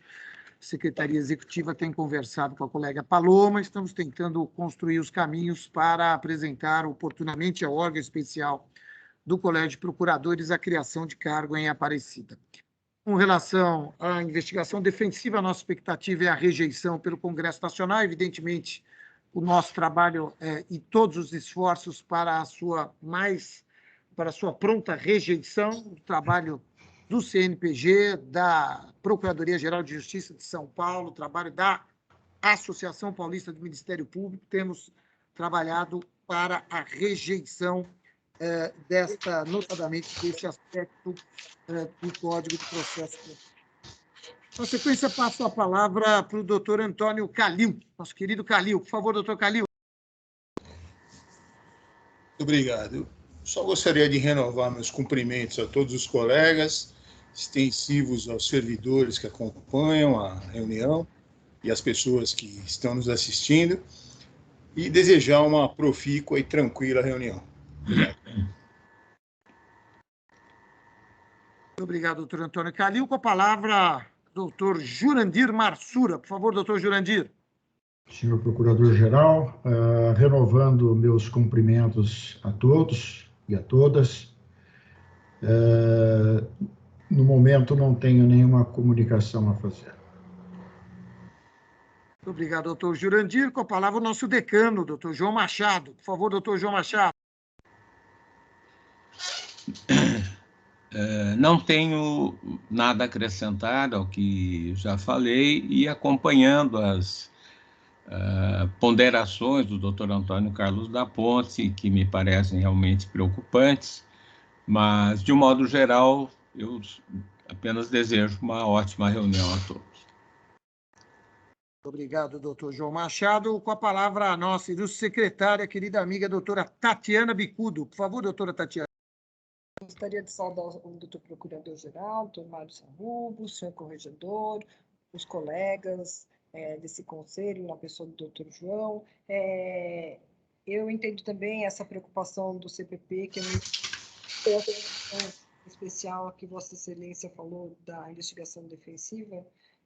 Speaker 1: A Secretaria Executiva tem conversado com a colega Paloma, estamos tentando construir os caminhos para apresentar oportunamente ao órgão especial do Colégio de Procuradores a criação de cargo em Aparecida. Com relação à investigação defensiva, a nossa expectativa é a rejeição pelo Congresso Nacional. Evidentemente, o nosso trabalho e todos os esforços para a sua pronta rejeição, o trabalho do CNPG, da Procuradoria-Geral de Justiça de São Paulo, o trabalho da Associação Paulista do Ministério Público, temos trabalhado para a rejeição notadamente desse aspecto do Código de Processo Penal. Na sequência, passo a palavra para o doutor Antônio Calil, nosso querido Calil. Por favor, doutor Calil.
Speaker 4: Obrigado. Eu só gostaria de renovar meus cumprimentos a todos os colegas, extensivos aos servidores que acompanham a reunião e às pessoas que estão nos assistindo, e desejar uma profícua e tranquila reunião. Obrigado.
Speaker 1: Muito obrigado, doutor Antônio Calil. Com a palavra, doutor Jurandir Marsura. Por favor, doutor Jurandir.
Speaker 8: Senhor Procurador-Geral, renovando meus cumprimentos a todos e a todas. No momento, não tenho nenhuma comunicação a fazer.
Speaker 1: Muito obrigado, doutor Jurandir. Com a palavra, o nosso decano, doutor João Machado. Por favor, doutor João Machado.
Speaker 9: Não tenho nada a acrescentar ao que já falei, e acompanhando as ponderações do Dr. Antônio Carlos da Ponte, que me parecem realmente preocupantes, mas, de um modo geral, eu apenas desejo uma ótima reunião a todos.
Speaker 1: Muito obrigado, doutor João Machado. Com a palavra, a nossa ilustre secretária, querida amiga, doutora Tatiana Bicudo. Por favor, doutora Tatiana.
Speaker 5: Gostaria de saudar o doutor Procurador-Geral, doutor Mário Sarrubo, o senhor Corregedor, os colegas desse conselho, na pessoa do doutor João. Eu entendo também essa preocupação do CPP, que é uma atenção especial a que Vossa Excelência falou da investigação defensiva,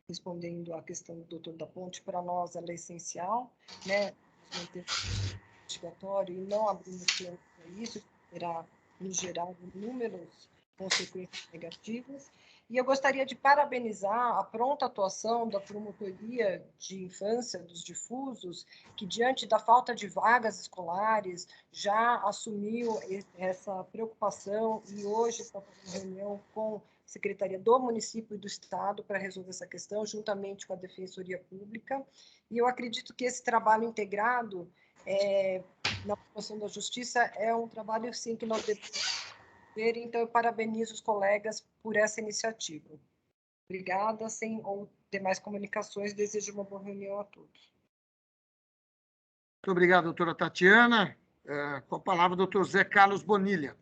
Speaker 5: respondendo à questão do doutor da Ponte. Para nós ela é essencial, né? Manter o investigatório e não abrirmos plano para isso, terá nos gerar inúmeras consequências negativas. E eu gostaria de parabenizar a pronta atuação da Promotoria de Infância dos Difusos, que, diante da falta de vagas escolares, já assumiu essa preocupação e hoje está fazendo reunião com a Secretaria do Município e do Estado para resolver essa questão, juntamente com a Defensoria Pública. E eu acredito que esse trabalho integrado na promoção da justiça é um trabalho, sim, que nós devemos ter, então eu parabenizo os colegas por essa iniciativa. Obrigada, sem ou demais comunicações, desejo uma boa reunião a todos.
Speaker 1: Muito obrigado, doutora Tatiana. Com a palavra, doutor Zé Carlos Bonilha.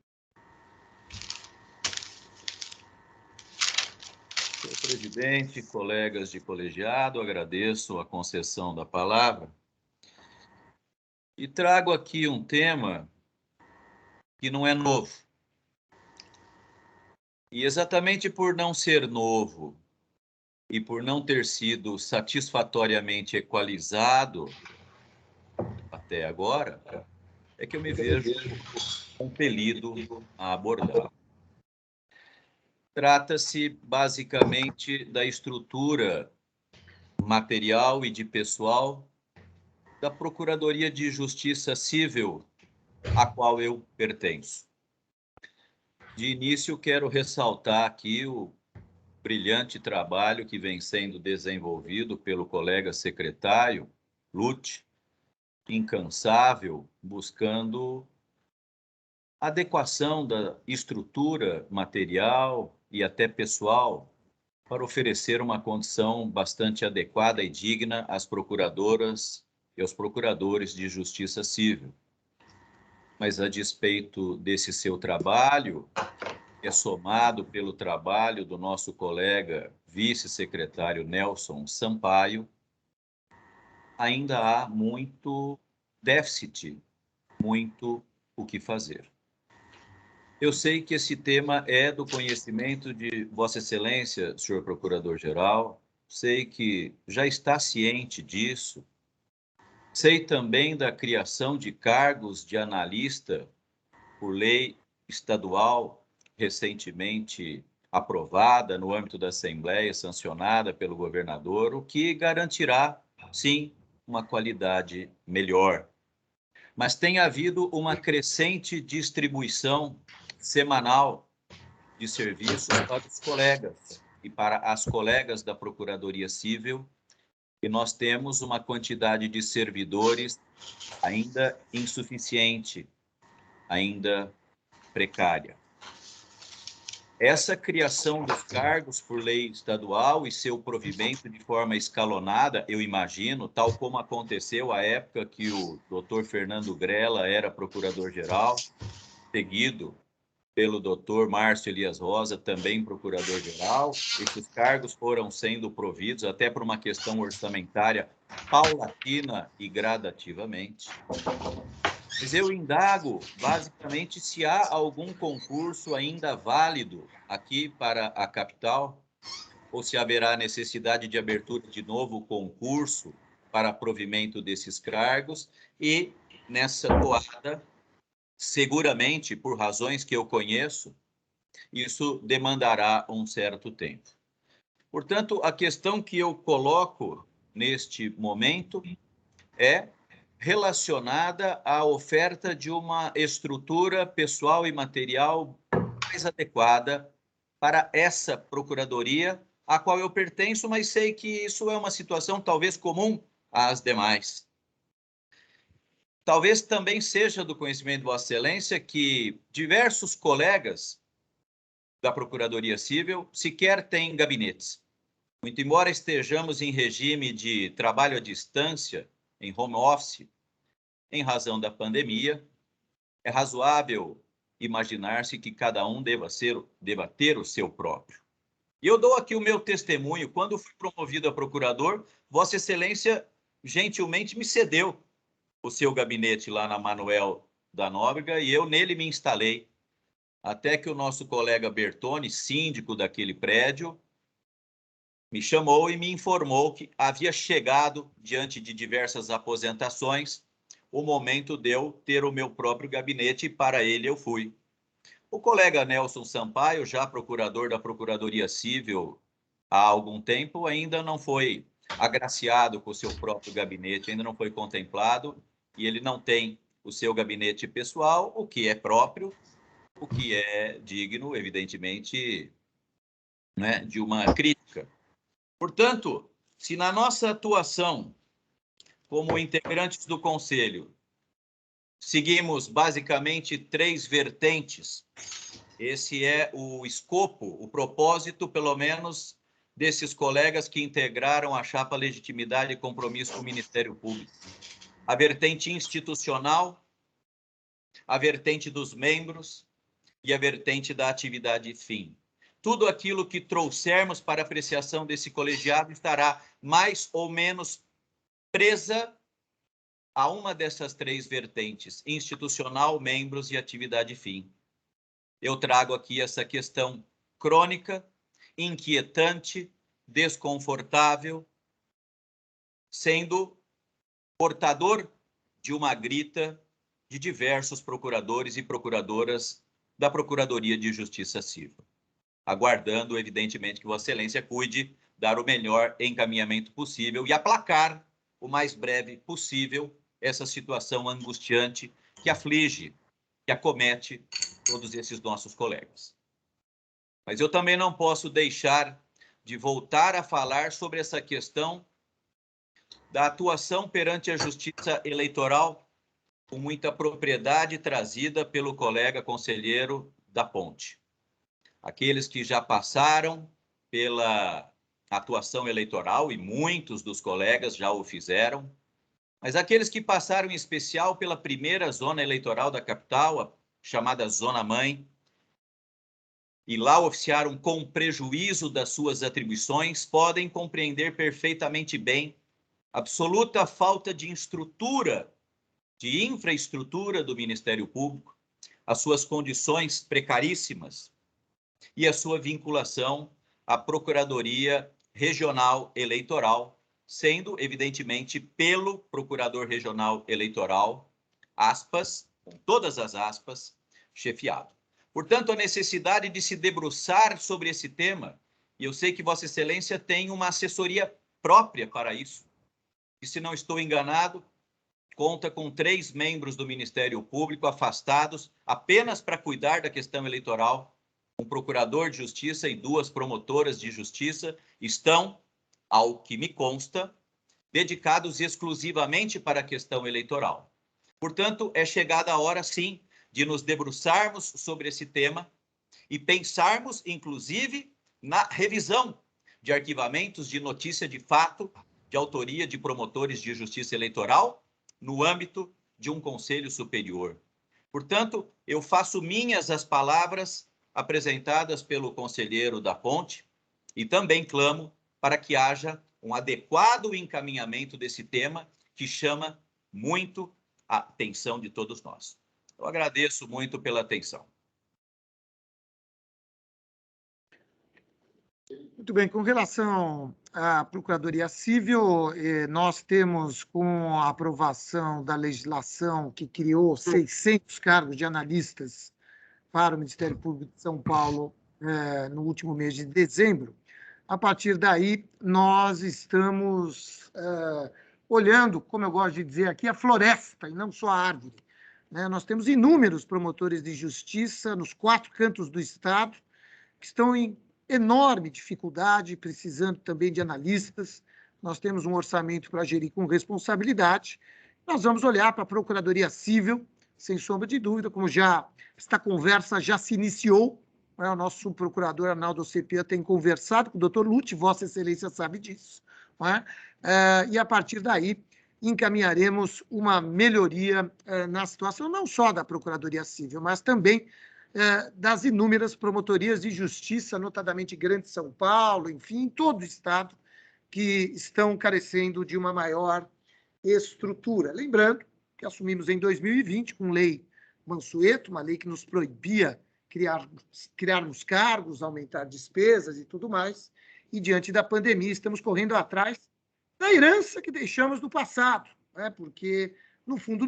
Speaker 10: Senhor presidente, colegas de colegiado, agradeço a concessão da palavra e trago aqui um tema que não é novo. E exatamente por não ser novo e por não ter sido satisfatoriamente equalizado até agora, é que eu me vejo compelido a abordar. Trata-se basicamente da estrutura material e de pessoal da Procuradoria de Justiça Civil, a qual eu pertenço. De início, quero ressaltar aqui o brilhante trabalho que vem sendo desenvolvido pelo colega secretário Lute, incansável, buscando adequação da estrutura material e até pessoal para oferecer uma condição bastante adequada e digna às procuradoras e aos procuradores de justiça civil. Mas, a despeito desse seu trabalho, que é somado pelo trabalho do nosso colega vice-secretário Nelson Sampaio, ainda há muito déficit, muito o que fazer. Eu sei que esse tema é do conhecimento de Vossa Excelência, senhor Procurador-Geral, sei que já está ciente disso, sei também da criação de cargos de analista por lei estadual recentemente aprovada no âmbito da Assembleia, sancionada pelo governador, o que garantirá, sim, uma qualidade melhor. Mas tem havido uma crescente distribuição semanal de serviços para os colegas e para as colegas da Procuradoria Civil, e nós temos uma quantidade de servidores ainda insuficiente, ainda precária. Essa criação dos cargos por lei estadual e seu provimento de forma escalonada, eu imagino, tal como aconteceu à época que o doutor Fernando Grella era procurador-geral, seguido pelo doutor Márcio Elias Rosa, também procurador-geral. Esses cargos foram sendo providos até por uma questão orçamentária paulatina e gradativamente. Mas eu indago, basicamente, se há algum concurso ainda válido aqui para a capital, ou se haverá necessidade de abertura de novo concurso para provimento desses cargos, e nessa toada, seguramente, por razões que eu conheço, isso demandará um certo tempo. Portanto, a questão que eu coloco neste momento é relacionada à oferta de uma estrutura pessoal e material mais adequada para essa procuradoria, a qual eu pertenço, mas sei que isso é uma situação talvez comum às demais. Talvez também seja do conhecimento de Vossa Excelência que diversos colegas da Procuradoria Civil sequer têm gabinetes. Muito embora estejamos em regime de trabalho à distância, em home office, em razão da pandemia, é razoável imaginar-se que cada um deva ter o seu próprio. E eu dou aqui o meu testemunho. Quando fui promovido a procurador, Vossa Excelência gentilmente me cedeu o seu gabinete lá na Manuel da Nóbrega e eu nele me instalei. Até que o nosso colega Bertoni, síndico daquele prédio, me chamou e me informou que havia chegado, diante de diversas aposentações, o momento de eu ter o meu próprio gabinete, e para ele eu fui. O colega Nelson Sampaio, já procurador da Procuradoria Civil há algum tempo, ainda não foi agraciado com o seu próprio gabinete, ainda não foi contemplado, e ele não tem o seu gabinete pessoal, o que é próprio, o que é digno, evidentemente, né, de uma crítica. Portanto, se na nossa atuação como integrantes do Conselho seguimos basicamente 3 vertentes, esse é o escopo, o propósito, pelo menos, desses colegas que integraram a chapa Legitimidade e Compromisso com o Ministério Público. A vertente institucional, a vertente dos membros e a vertente da atividade fim. Tudo aquilo que trouxermos para apreciação desse colegiado estará mais ou menos presa a uma dessas 3 vertentes, institucional, membros e atividade fim. Eu trago aqui essa questão crônica, inquietante, desconfortável, sendo portador de uma grita de diversos procuradores e procuradoras da Procuradoria de Justiça Civil. aguardando, evidentemente, que Vossa Excelência cuide dar o melhor encaminhamento possível e aplacar o mais breve possível essa situação angustiante que aflige, que acomete todos esses nossos colegas. Mas eu também não posso deixar de voltar a falar sobre essa questão da atuação perante a Justiça Eleitoral, com muita propriedade trazida pelo colega conselheiro da Ponte. Aqueles que já passaram pela atuação eleitoral, e muitos dos colegas já o fizeram, mas aqueles que passaram em especial pela primeira zona eleitoral da capital, a chamada Zona Mãe, e lá oficiaram com prejuízo das suas atribuições, podem compreender perfeitamente bem a absoluta falta de estrutura, de infraestrutura do Ministério Público, as suas condições precaríssimas e a sua vinculação à Procuradoria Regional Eleitoral, sendo, evidentemente, pelo Procurador Regional Eleitoral, aspas, com todas as aspas, chefiado. Portanto, a necessidade de se debruçar sobre esse tema, e eu sei que Vossa Excelência tem uma assessoria própria para isso, e se não estou enganado, conta com 3 membros do Ministério Público afastados apenas para cuidar da questão eleitoral. Um procurador de justiça e 2 promotoras de justiça estão, ao que me consta, dedicados exclusivamente para a questão eleitoral. Portanto, é chegada a hora, sim, de nos debruçarmos sobre esse tema e pensarmos, inclusive, na revisão de arquivamentos de notícia de fato de autoria de promotores de justiça eleitoral no âmbito de um Conselho Superior. Portanto, eu faço minhas as palavras apresentadas pelo conselheiro da Ponte e também clamo para que haja um adequado encaminhamento desse tema que chama muito a atenção de todos nós. Eu agradeço muito pela atenção.
Speaker 1: Muito bem, com relação à Procuradoria Civil, nós temos, com a aprovação da legislação que criou 600 cargos de analistas para o Ministério Público de São Paulo no último mês de dezembro, a partir daí nós estamos olhando, como eu gosto de dizer aqui, a floresta e não só a árvore. Nós temos inúmeros promotores de justiça nos 4 cantos do Estado que estão em enorme dificuldade, precisando também de analistas. Nós temos um orçamento para gerir com responsabilidade. Nós vamos olhar para a Procuradoria Civil, sem sombra de dúvida, como já esta conversa já se iniciou. O nosso subprocurador Arnaldo Cepia tem conversado com o doutor Lute, Vossa Excelência sabe disso. E a partir daí encaminharemos uma melhoria na situação, não só da Procuradoria Civil, mas também das inúmeras promotorias de justiça, notadamente Grande São Paulo, enfim, em todo o Estado, que estão carecendo de uma maior estrutura. Lembrando que assumimos em 2020, com lei Mansueto, uma lei que nos proibia criarmos cargos, aumentar despesas e tudo mais, e diante da pandemia estamos correndo atrás da herança que deixamos no passado, porque, no fundo,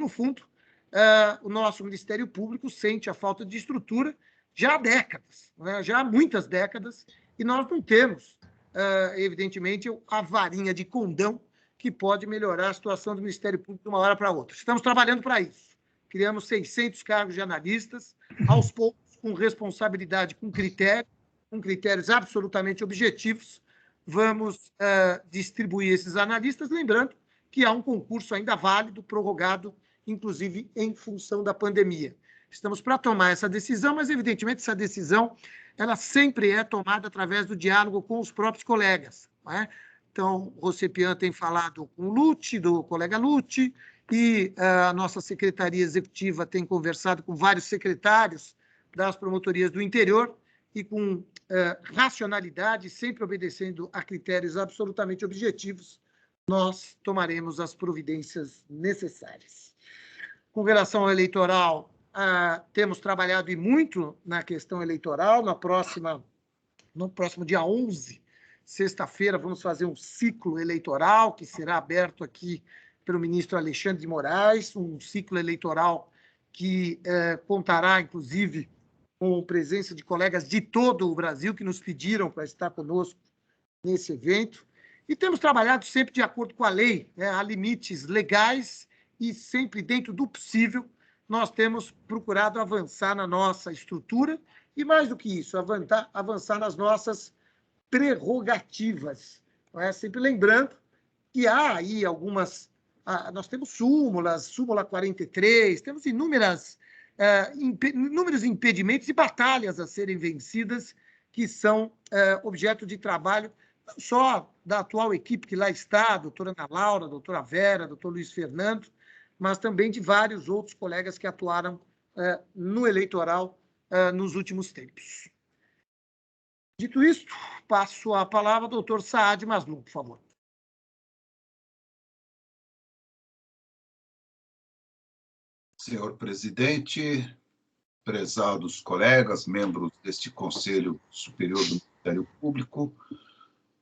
Speaker 1: o nosso Ministério Público sente a falta de estrutura já há décadas, já há muitas décadas, e nós não temos, evidentemente, a varinha de condão que pode melhorar a situação do Ministério Público de uma hora para outra. Estamos trabalhando para isso. Criamos 600 cargos de analistas, aos poucos, com responsabilidade, com critérios absolutamente objetivos. Vamos distribuir esses analistas, lembrando que há um concurso ainda válido, prorrogado, inclusive em função da pandemia. Estamos para tomar essa decisão, mas, evidentemente, essa decisão ela sempre é tomada através do diálogo com os próprios colegas. Então, o Cepia tem falado com o Lute, do colega Lute, e a nossa Secretaria Executiva tem conversado com vários secretários das promotorias do interior e com racionalidade, sempre obedecendo a critérios absolutamente objetivos, nós tomaremos as providências necessárias. Com relação ao eleitoral, temos trabalhado e muito na questão eleitoral. No próximo dia 11, sexta-feira, vamos fazer um ciclo eleitoral que será aberto aqui pelo ministro Alexandre de Moraes, um ciclo eleitoral que contará, inclusive, com presença de colegas de todo o Brasil que nos pediram para estar conosco nesse evento. E temos trabalhado sempre de acordo com a lei, né? Há limites legais e sempre dentro do possível nós temos procurado avançar na nossa estrutura e, mais do que isso, avançar nas nossas prerrogativas. Não é? Sempre lembrando que há aí algumas... nós temos súmula 43, temos inúmeros impedimentos e batalhas a serem vencidas que são objeto de trabalho não só da atual equipe que lá está, a doutora Ana Laura, a doutora Vera, doutor Luiz Fernando, mas também de vários outros colegas que atuaram no eleitoral nos últimos tempos. Dito isto, passo a palavra ao doutor Saad Maslum, por favor.
Speaker 7: Senhor presidente, prezados colegas, membros deste Conselho Superior do Ministério Público,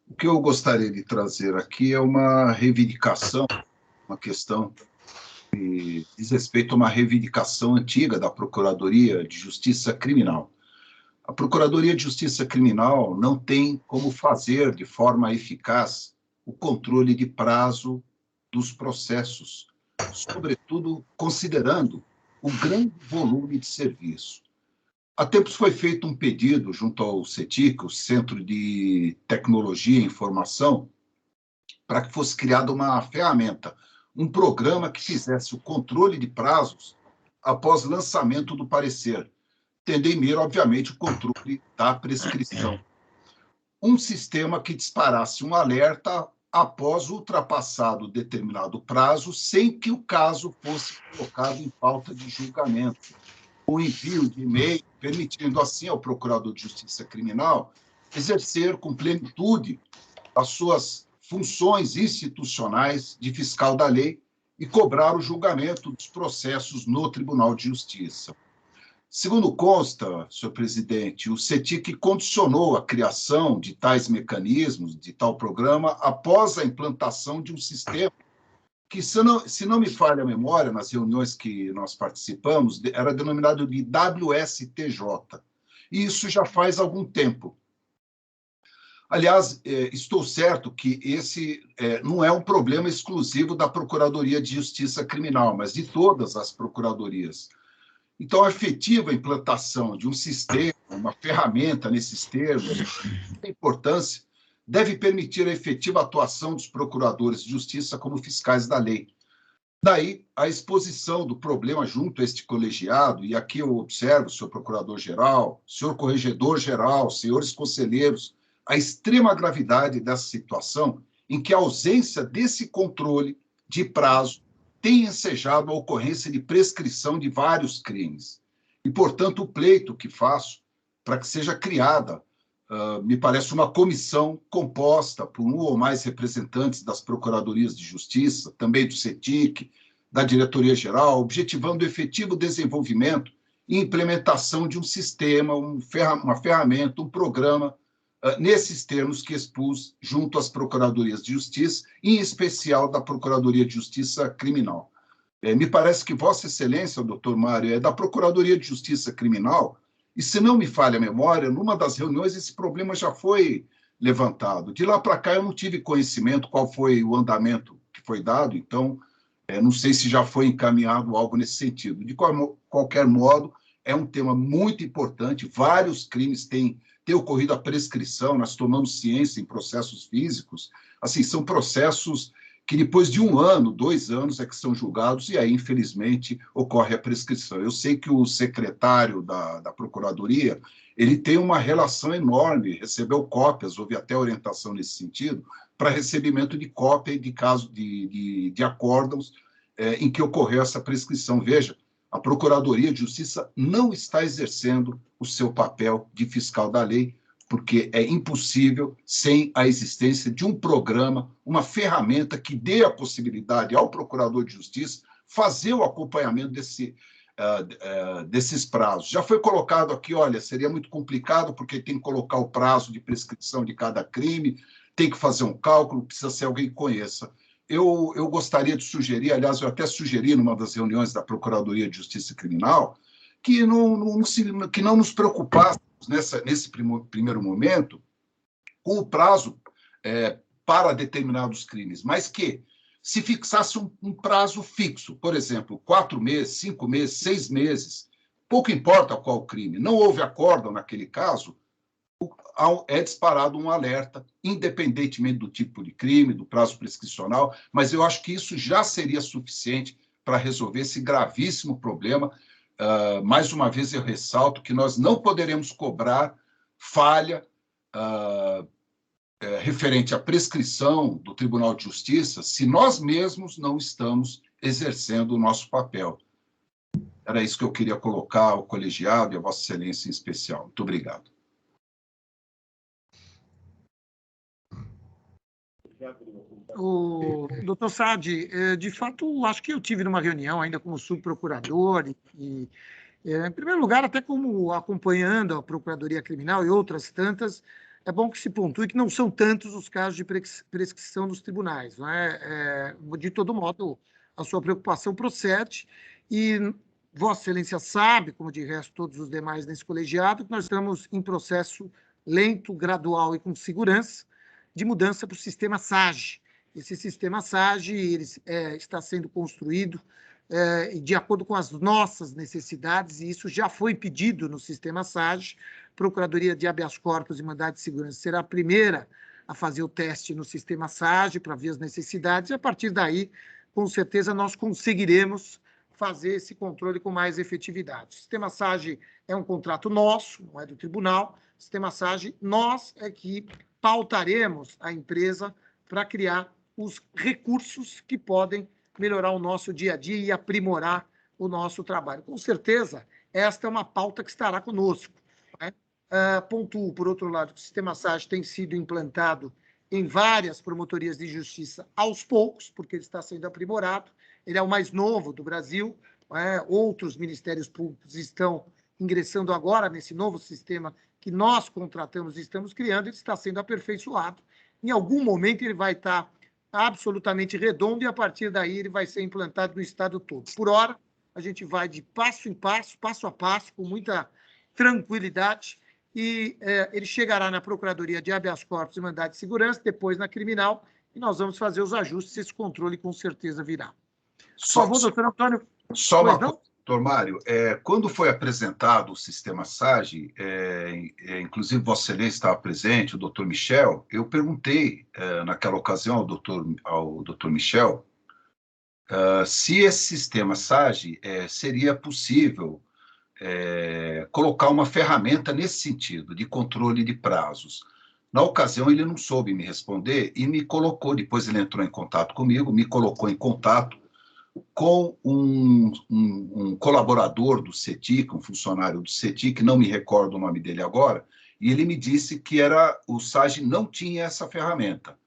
Speaker 7: o que eu gostaria de trazer aqui é uma reivindicação, uma questão que diz respeito a uma reivindicação antiga da Procuradoria de Justiça Criminal. A Procuradoria de Justiça Criminal não tem como fazer de forma eficaz o controle de prazo dos processos, sobretudo considerando o grande volume de serviço. Há tempos foi feito um pedido junto ao CETIC, o Centro de Tecnologia e Informação, para que fosse criada uma ferramenta, um programa que fizesse o controle de prazos após lançamento do parecer, tendo em mira, obviamente, o controle da prescrição. Um sistema que disparasse um alerta após ultrapassado determinado prazo, sem que o caso fosse colocado em pauta de julgamento. O envio de e-mail, permitindo assim ao Procurador de Justiça Criminal exercer com plenitude as suas funções institucionais de fiscal da lei e cobrar o julgamento dos processos no Tribunal de Justiça. Segundo consta, senhor presidente, o CETIC condicionou a criação de tais mecanismos, de tal programa, após a implantação de um sistema que, se não me falha a memória, nas reuniões que nós participamos, era denominado de WSTJ. E isso já faz algum tempo. Aliás, estou certo que esse não é um problema exclusivo da Procuradoria de Justiça Criminal, mas de todas as procuradorias. Então, a efetiva implantação de um sistema, uma ferramenta nesses termos, de importância, deve permitir a efetiva atuação dos procuradores de justiça como fiscais da lei. Daí, a exposição do problema junto a este colegiado, e aqui eu observo, senhor procurador-geral, senhor corregedor-geral, senhores conselheiros, a extrema gravidade dessa situação em que a ausência desse controle de prazo tem ensejado a ocorrência de prescrição de vários crimes. E, portanto, o pleito que faço para que seja criada, me parece, uma comissão composta por um ou mais representantes das Procuradorias de Justiça, também do CETIC, da Diretoria-Geral, objetivando o efetivo desenvolvimento e implementação de um sistema, uma ferramenta, um programa, nesses termos que expus junto às Procuradorias de Justiça, em especial da Procuradoria de Justiça Criminal. Me parece que Vossa Excelência, doutor Mário, é da Procuradoria de Justiça Criminal, e se não me falha a memória, numa das reuniões esse problema já foi levantado. De lá para cá eu não tive conhecimento qual foi o andamento que foi dado, então não sei se já foi encaminhado algo nesse sentido. De qualquer modo, é um tema muito importante, vários crimes têm ocorrido a prescrição, nós tomamos ciência em processos físicos, assim, são processos que depois de 1 ano, 2 anos é que são julgados e aí, infelizmente, ocorre a prescrição. Eu sei que o secretário da Procuradoria, ele tem uma relação enorme, recebeu cópias, houve até orientação nesse sentido, para recebimento de cópia de caso de acórdãos em que ocorreu essa prescrição. Veja, a Procuradoria de Justiça não está exercendo o seu papel de fiscal da lei, porque é impossível sem a existência de um programa, uma ferramenta que dê a possibilidade ao Procurador de Justiça fazer o acompanhamento desses prazos. Já foi colocado aqui, olha, seria muito complicado, porque tem que colocar o prazo de prescrição de cada crime, tem que fazer um cálculo, precisa ser alguém que conheça. Eu gostaria de sugerir, aliás, eu até sugeri numa das reuniões da Procuradoria de Justiça Criminal, que não nos preocupássemos nesse primeiro momento com o prazo para determinados crimes, mas que se fixasse um prazo fixo, por exemplo, 4 meses, 5 meses, 6 meses, pouco importa qual crime, não houve acórdão naquele caso, é disparado um alerta, independentemente do tipo de crime, do prazo prescricional, mas eu acho que isso já seria suficiente para resolver esse gravíssimo problema. Mais uma vez, eu ressalto que nós não poderemos cobrar falha referente à prescrição do Tribunal de Justiça se nós mesmos não estamos exercendo o nosso papel. Era isso que eu queria colocar ao colegiado e a Vossa Excelência em especial. Muito obrigado.
Speaker 1: Doutor Saad, de fato, acho que eu tive numa reunião ainda como subprocurador e em primeiro lugar, até como acompanhando a Procuradoria Criminal e outras tantas, é bom que se pontue que não são tantos os casos de prescrição dos tribunais. Não é? De todo modo, a sua preocupação procede e Vossa Excelência sabe, como de resto todos os demais nesse colegiado, que nós estamos em processo lento, gradual e com segurança de mudança para o sistema SAGE. Esse sistema SAGE ele, está sendo construído de acordo com as nossas necessidades, e isso já foi pedido no sistema SAGE. Procuradoria de Habeas Corpus e Mandado de Segurança será a primeira a fazer o teste no sistema SAGE para ver as necessidades, e a partir daí, com certeza, nós conseguiremos fazer esse controle com mais efetividade. O sistema SAGE é um contrato nosso, não é do tribunal. O sistema SAGE, nós é que pautaremos a empresa para criar os recursos que podem melhorar o nosso dia a dia e aprimorar o nosso trabalho. Com certeza, esta é uma pauta que estará conosco. Né? Pontuo, por outro lado, que o sistema SAGE tem sido implantado em várias promotorias de justiça aos poucos, porque ele está sendo aprimorado. Ele é o mais novo do Brasil. Outros ministérios públicos estão ingressando agora nesse novo sistema que nós contratamos e estamos criando. Ele está sendo aperfeiçoado. Em algum momento ele vai estar absolutamente redondo e, a partir daí, ele vai ser implantado no estado todo. Por hora, a gente vai de passo em passo, passo a passo, com muita tranquilidade, e ele chegará na Procuradoria de Habeas Corpus e Mandado de Segurança, depois na Criminal, e nós vamos fazer os ajustes, esse controle com certeza virá. Por favor, doutor Antônio.
Speaker 7: Só uma coisa, doutor Mário, quando foi apresentado o sistema SAGE, inclusive Vossa Excelência estava presente, o doutor Michel, eu perguntei naquela ocasião ao doutor Michel se esse sistema SAGE seria possível colocar uma ferramenta nesse sentido, de controle de prazos. Na ocasião, ele não soube me responder e me colocou, depois ele entrou em contato comigo, me colocou em contato com um colaborador do CETIC, um funcionário do CETIC, não me recordo o nome dele agora, e ele me disse que o SAGE não tinha essa ferramenta,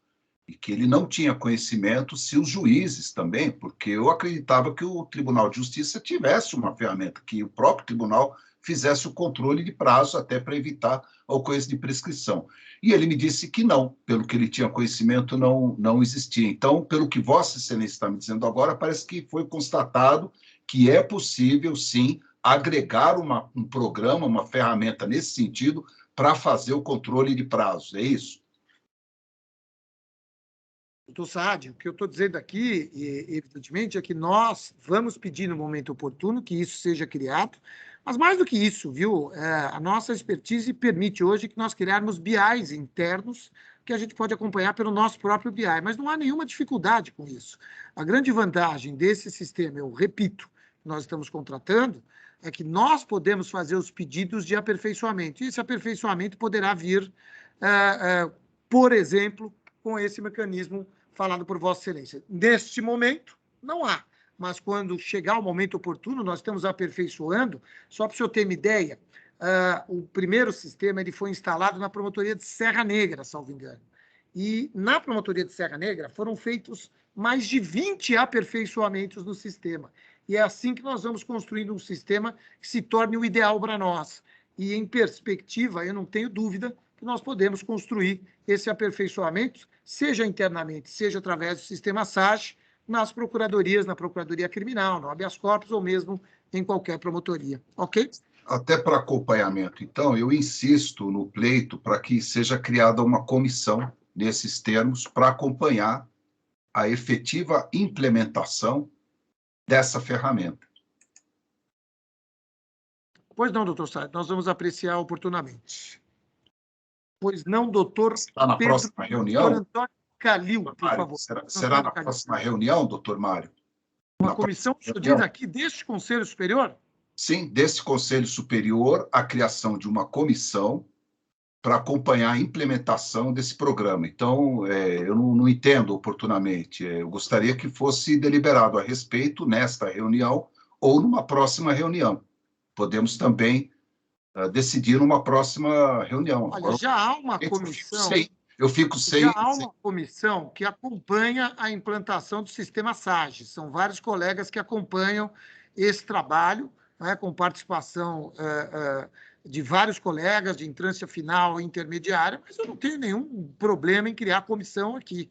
Speaker 7: e que ele não tinha conhecimento se os juízes também, porque eu acreditava que o Tribunal de Justiça tivesse uma ferramenta, que o próprio tribunal fizesse o controle de prazo até para evitar a ocorrência de prescrição. E ele me disse que não, pelo que ele tinha conhecimento, não existia. Então, pelo que Vossa Excelência está me dizendo agora, parece que foi constatado que é possível, sim, agregar um programa, uma ferramenta nesse sentido, para fazer o controle de prazos. É isso?
Speaker 1: Doutor Saad, o que eu estou dizendo aqui, evidentemente, é que nós vamos pedir no momento oportuno que isso seja criado, mas mais do que isso, viu, a nossa expertise permite hoje que nós criarmos BIs internos que a gente pode acompanhar pelo nosso próprio BI, mas não há nenhuma dificuldade com isso. A grande vantagem desse sistema, eu repito, que nós estamos contratando, é que nós podemos fazer os pedidos de aperfeiçoamento, e esse aperfeiçoamento poderá vir, por exemplo, com esse mecanismo falado por Vossa Excelência. Neste momento, não há. Mas quando chegar o momento oportuno, nós estamos aperfeiçoando. Só para o senhor ter uma ideia, o primeiro sistema ele foi instalado na promotoria de Serra Negra, salvo engano. E na promotoria de Serra Negra foram feitos mais de 20 aperfeiçoamentos no sistema. E é assim que nós vamos construindo um sistema que se torne o ideal para nós. E, em perspectiva, eu não tenho dúvida que nós podemos construir esse aperfeiçoamento, seja internamente, seja através do sistema SAGE, nas procuradorias, na Procuradoria Criminal, no Habeas Corpus, ou mesmo em qualquer promotoria, ok?
Speaker 7: Até para acompanhamento, então, eu insisto no pleito para que seja criada uma comissão nesses termos para acompanhar a efetiva implementação dessa ferramenta.
Speaker 1: Pois não, doutor Saad, nós vamos apreciar oportunamente. Pois não, doutor
Speaker 7: Está na
Speaker 1: Pedro,
Speaker 7: próxima reunião?
Speaker 1: doutor Antônio Calil, por
Speaker 7: Mário,
Speaker 1: favor.
Speaker 7: será na próxima reunião, doutor Mário?
Speaker 1: Uma comissão, o senhor diz aqui, deste Conselho Superior?
Speaker 7: Sim, desse Conselho Superior, a criação de uma comissão para acompanhar a implementação desse programa. Então, eu não entendo oportunamente. Eu gostaria que fosse deliberado a respeito nesta reunião ou numa próxima reunião. Podemos também decidir numa próxima reunião.
Speaker 1: Olha,
Speaker 7: Agora,
Speaker 1: já há uma comissão...
Speaker 7: Eu fico sem...
Speaker 1: Já há uma comissão que acompanha a implantação do sistema SAGE. São vários colegas que acompanham esse trabalho, né, com participação de vários colegas de entrância final e intermediária, mas eu não tenho nenhum problema em criar comissão aqui.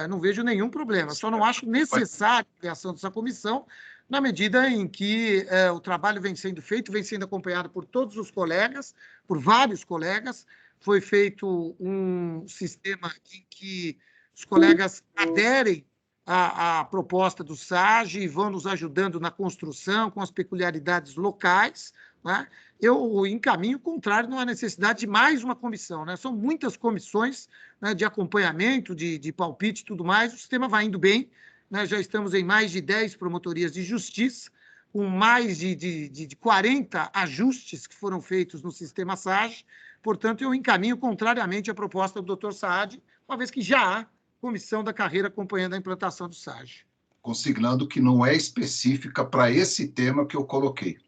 Speaker 1: Não vejo nenhum problema. Só não acho necessária a criação dessa comissão, na medida em que o trabalho vem sendo feito, vem sendo acompanhado por todos os colegas, por vários colegas. Foi feito um sistema em que os colegas aderem à proposta do SAGE e vão nos ajudando na construção, com as peculiaridades locais, né? Eu encaminho o contrário, não há necessidade de mais uma comissão, né? São muitas comissões, né, de acompanhamento, de palpite e tudo mais, o sistema vai indo bem, né? Já estamos em mais de 10 promotorias de justiça, com mais de 40 ajustes que foram feitos no sistema SAGE. Portanto, eu encaminho contrariamente à proposta do Dr. Saad, uma vez que já há comissão da carreira acompanhando a implantação do SAGE.
Speaker 7: Consignando que não é específica para esse tema que eu coloquei.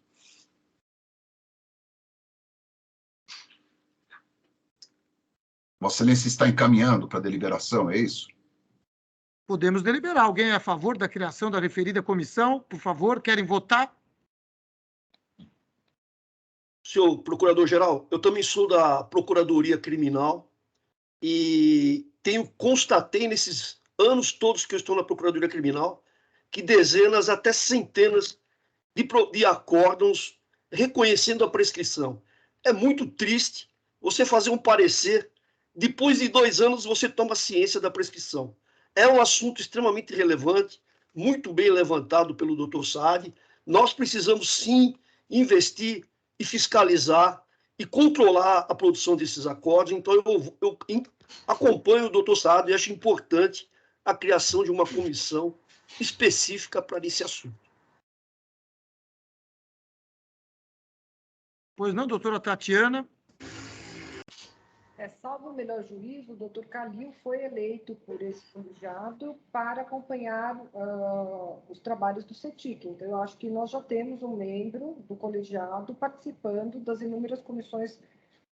Speaker 7: Vossa Excelência está encaminhando para a deliberação, é isso?
Speaker 1: Podemos deliberar. Alguém é a favor da criação da referida comissão? Por favor, querem votar?
Speaker 2: Senhor Procurador-Geral, eu também sou da Procuradoria Criminal e constatei nesses anos todos que eu estou na Procuradoria Criminal que dezenas, até centenas de acórdãos reconhecendo a prescrição. É muito triste você fazer um parecer, depois de 2 anos você toma ciência da prescrição. É um assunto extremamente relevante, muito bem levantado pelo Dr. Saad. Nós precisamos, sim, investir e fiscalizar e controlar a produção desses acordos. Então, eu acompanho o doutor Saad e acho importante a criação de uma comissão específica para esse assunto.
Speaker 1: Pois não, doutora Tatiana?
Speaker 5: Salvo o melhor juízo, o doutor Calil foi eleito por esse colegiado para acompanhar os trabalhos do CETIC. Então, eu acho que nós já temos um membro do colegiado participando das inúmeras comissões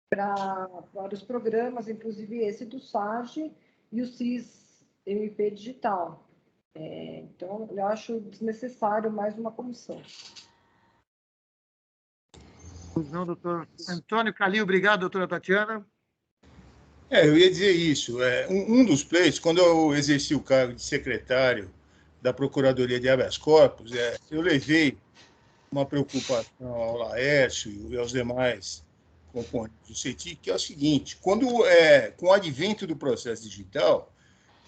Speaker 5: para os programas, inclusive esse do SAGE e o CIS-MP Digital. Então, eu acho desnecessário mais uma comissão.
Speaker 1: Pois não, doutor Antônio Calil. Obrigado, doutora Tatiana.
Speaker 4: Eu ia dizer isso. Um dos pleitos, quando eu exerci o cargo de secretário da Procuradoria de Habeas Corpus, eu levei uma preocupação ao Laércio e aos demais componentes do CETIC, que é o seguinte: com o advento do processo digital,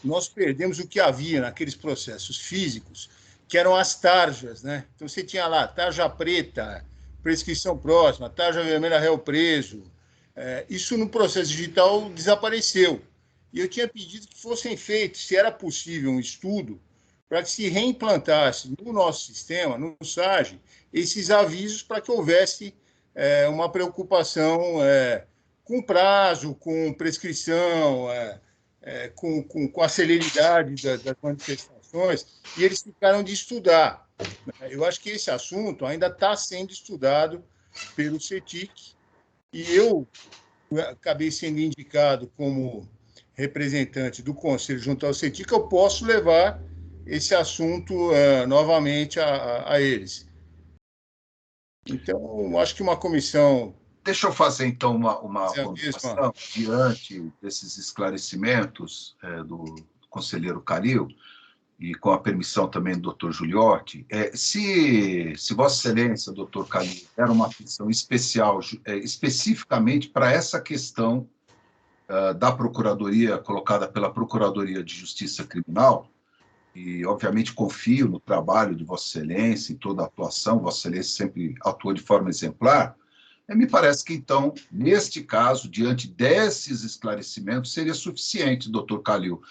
Speaker 4: nós perdemos o que havia naqueles processos físicos, que eram as tarjas, né? Então, você tinha lá tarja preta, prescrição próxima, tarja vermelha, réu preso. Isso no processo digital desapareceu. E eu tinha pedido que fossem feitos, se era possível, um estudo para que se reimplantasse no nosso sistema, no SAGE, esses avisos para que houvesse uma preocupação com prazo, com prescrição, com a celeridade das manifestações, e eles ficaram de estudar. Eu acho que esse assunto ainda está sendo estudado pelo CETIC, e eu acabei sendo indicado como representante do Conselho junto ao CETIC, eu posso levar esse assunto novamente a eles. Então, acho que uma comissão...
Speaker 7: Deixa eu fazer, então, uma observação diante desses esclarecimentos do conselheiro Calil. e com a permissão também do doutor Giuliotti, se Vossa Excelência, doutor Calil, era uma atenção especial, especificamente para essa questão da Procuradoria, colocada pela Procuradoria de Justiça Criminal, e, obviamente, confio no trabalho de Vossa Excelência, em toda a atuação, Vossa Excelência sempre atuou de forma exemplar, me parece que, então, neste caso, diante desses esclarecimentos, seria suficiente, doutor Calil,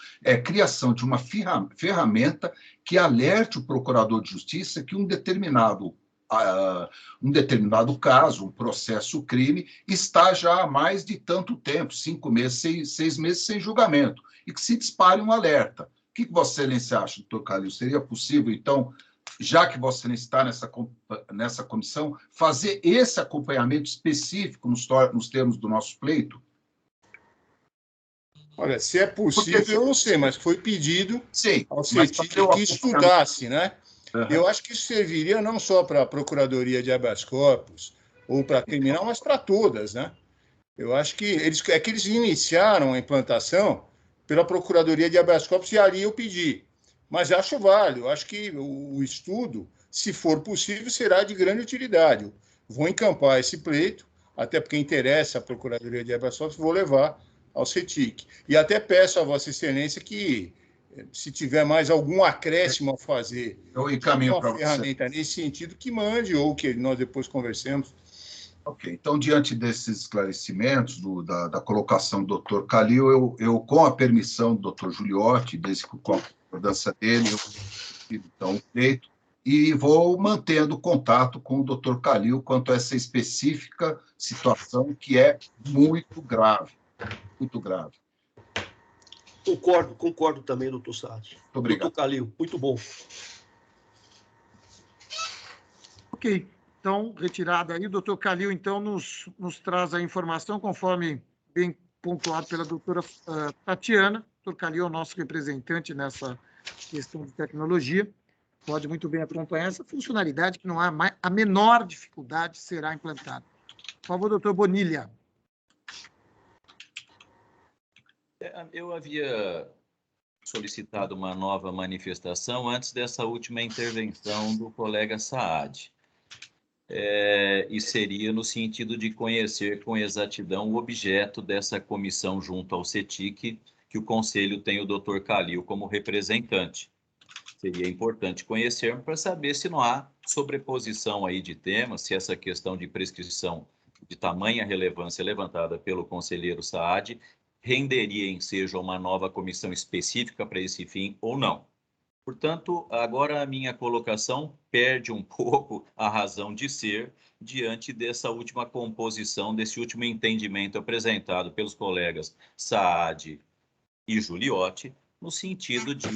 Speaker 7: criação de uma ferramenta que alerte o Procurador de Justiça que um determinado caso, um processo crime, está já há mais de tanto tempo, 5 meses, 6 meses sem julgamento, e que se dispare um alerta. O que Vossa Excelência acha, doutor Calil? Seria possível, então, já que Vossa Excelência está nessa comissão, fazer esse acompanhamento específico nos termos do nosso pleito?
Speaker 4: Olha, se é possível, eu não sei, mas foi pedido ao CETIC que estudasse, né?
Speaker 7: Uhum.
Speaker 4: Eu acho que isso serviria não só para a Procuradoria de Habeas Corpus ou para a Criminal, mas para todas, né? Eu acho que eles iniciaram a implantação pela Procuradoria de Habeas Corpus e ali eu pedi. Mas acho válido, acho que o estudo, se for possível, será de grande utilidade. Vou encampar esse pleito, até porque interessa a Procuradoria de Habeas Corpus, vou levar ao CETIC. E até peço a Vossa Excelência que, se tiver mais algum acréscimo a fazer,
Speaker 7: eu encaminho
Speaker 4: uma
Speaker 7: para
Speaker 4: ferramenta nesse sentido, que mande, ou que nós depois conversemos.
Speaker 7: Ok, então, diante desses esclarecimentos da colocação do doutor Calil, eu, com a permissão do doutor Giuliotti, desde que com a concordância dele, eu então o pleito, e vou mantendo contato com o doutor Calil quanto a essa específica situação que é muito grave, muito grave.
Speaker 2: Concordo também, doutor Saad.
Speaker 7: Muito obrigado.
Speaker 2: Doutor Calil, muito bom.
Speaker 1: Ok. Então, retirado aí, o doutor Calil, então, nos traz a informação, conforme bem pontuado pela doutora Tatiana. O doutor Calil é o nosso representante nessa questão de tecnologia. Pode muito bem acompanhar essa funcionalidade, que não há a menor dificuldade, será implantada. Por favor, doutor Bonilha.
Speaker 10: Eu havia solicitado uma nova manifestação antes dessa última intervenção do colega Saad. E seria no sentido de conhecer com exatidão o objeto dessa comissão junto ao CETIC, que o Conselho tem o Dr. Calil como representante. Seria importante conhecer para saber se não há sobreposição aí de temas, se essa questão de prescrição de tamanha relevância levantada pelo conselheiro Saad renderia ensejo a uma nova comissão específica para esse fim ou não. Portanto, agora a minha colocação perde um pouco a razão de ser diante dessa última composição, desse último entendimento apresentado pelos colegas Saad e Giuliotti, no sentido de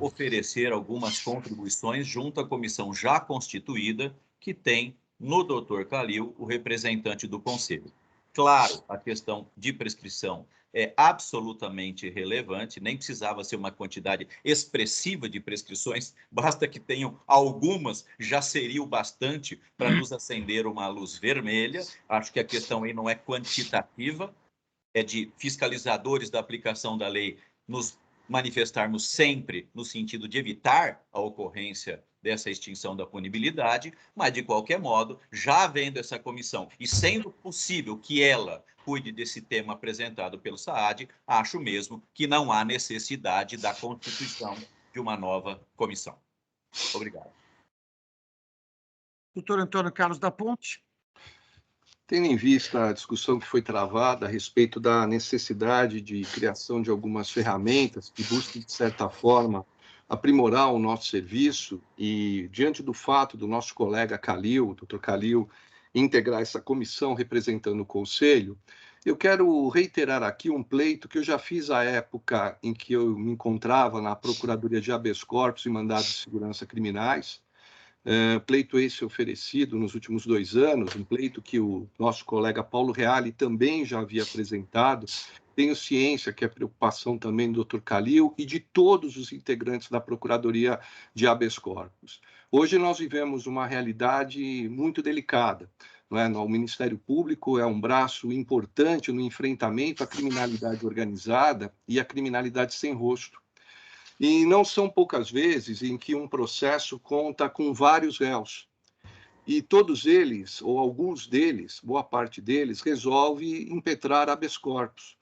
Speaker 10: oferecer algumas contribuições junto à comissão já constituída, que tem no Dr. Calil o representante do Conselho. Claro, a questão de prescrição é absolutamente relevante, nem precisava ser uma quantidade expressiva de prescrições, basta que tenham algumas, já seria o bastante para nos acender uma luz vermelha. Acho que a questão aí não é quantitativa, é de fiscalizadores da aplicação da lei nos manifestarmos sempre no sentido de evitar a ocorrência dessa extinção da punibilidade, mas, de qualquer modo, já havendo essa comissão e sendo possível que ela cuide desse tema apresentado pelo Saad, acho mesmo que não há necessidade da constituição de uma nova comissão. Obrigado.
Speaker 1: Doutor Antônio Carlos da Ponte.
Speaker 3: Tendo em vista a discussão que foi travada a respeito da necessidade de criação de algumas ferramentas que busquem, de certa forma, aprimorar o nosso serviço e, diante do fato do nosso colega Calil, doutor Calil, integrar essa comissão representando o Conselho, eu quero reiterar aqui um pleito que eu já fiz à época em que eu me encontrava na Procuradoria de Habeas Corpus e Mandados de Segurança Criminais, pleito esse oferecido nos últimos 2 anos, um pleito que o nosso colega Paulo Reale também já havia apresentado. Tenho ciência que é preocupação também do Dr. Calil e de todos os integrantes da Procuradoria de Habeas Corpus. Hoje nós vivemos uma realidade muito delicada. Não é? O Ministério Público é um braço importante no enfrentamento à criminalidade organizada e à criminalidade sem rosto. E não são poucas vezes em que um processo conta com vários réus. E todos eles, ou alguns deles, boa parte deles, resolve impetrar habeas corpus.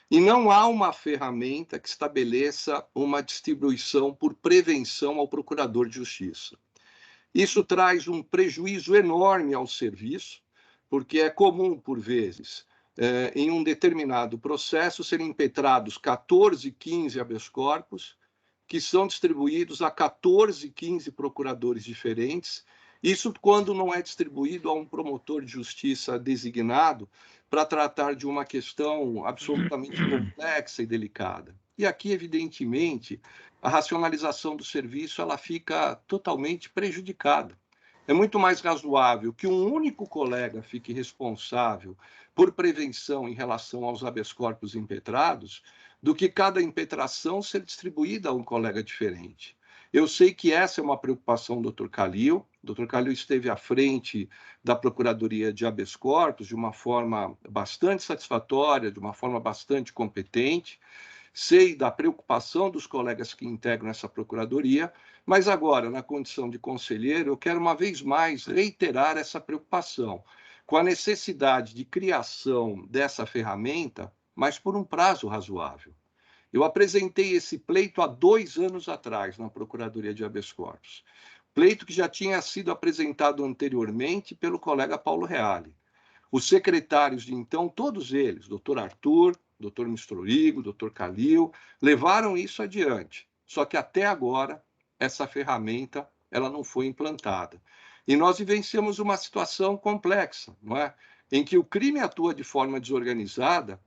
Speaker 3: E não há uma ferramenta que estabeleça uma distribuição por prevenção ao procurador de justiça. Isso traz um prejuízo enorme ao serviço, porque é comum, por vezes, em um determinado processo, serem impetrados 14, 15 habeas corpus, que são distribuídos a 14, 15 procuradores diferentes, isso quando não é distribuído a um promotor de justiça designado para tratar de uma questão absolutamente complexa e delicada. E aqui, evidentemente, a racionalização do serviço ela fica totalmente prejudicada. É muito mais razoável que um único colega fique responsável por prevenção em relação aos habeas corpus impetrados do que cada impetração ser distribuída a um colega diferente. Eu sei que essa é uma preocupação do Dr. Calil. O Dr. Calil esteve à frente da Procuradoria de Habeas Corpus de uma forma bastante satisfatória, de uma forma bastante competente. Sei da preocupação dos colegas que integram essa Procuradoria, mas agora, na condição de conselheiro, eu quero uma vez mais reiterar essa preocupação com a necessidade de criação dessa ferramenta, mas por um prazo razoável. Eu apresentei esse pleito há 2 anos atrás na Procuradoria de Habeas Corpus. Pleito que já tinha sido apresentado anteriormente pelo colega Paulo Reale. Os secretários de então, todos eles, doutor Arthur, doutor Mistrorigo, doutor Calil, levaram isso adiante. Só que até agora, essa ferramenta ela não foi implantada. E nós vivenciamos uma situação complexa, não é? Em que o crime atua de forma desorganizada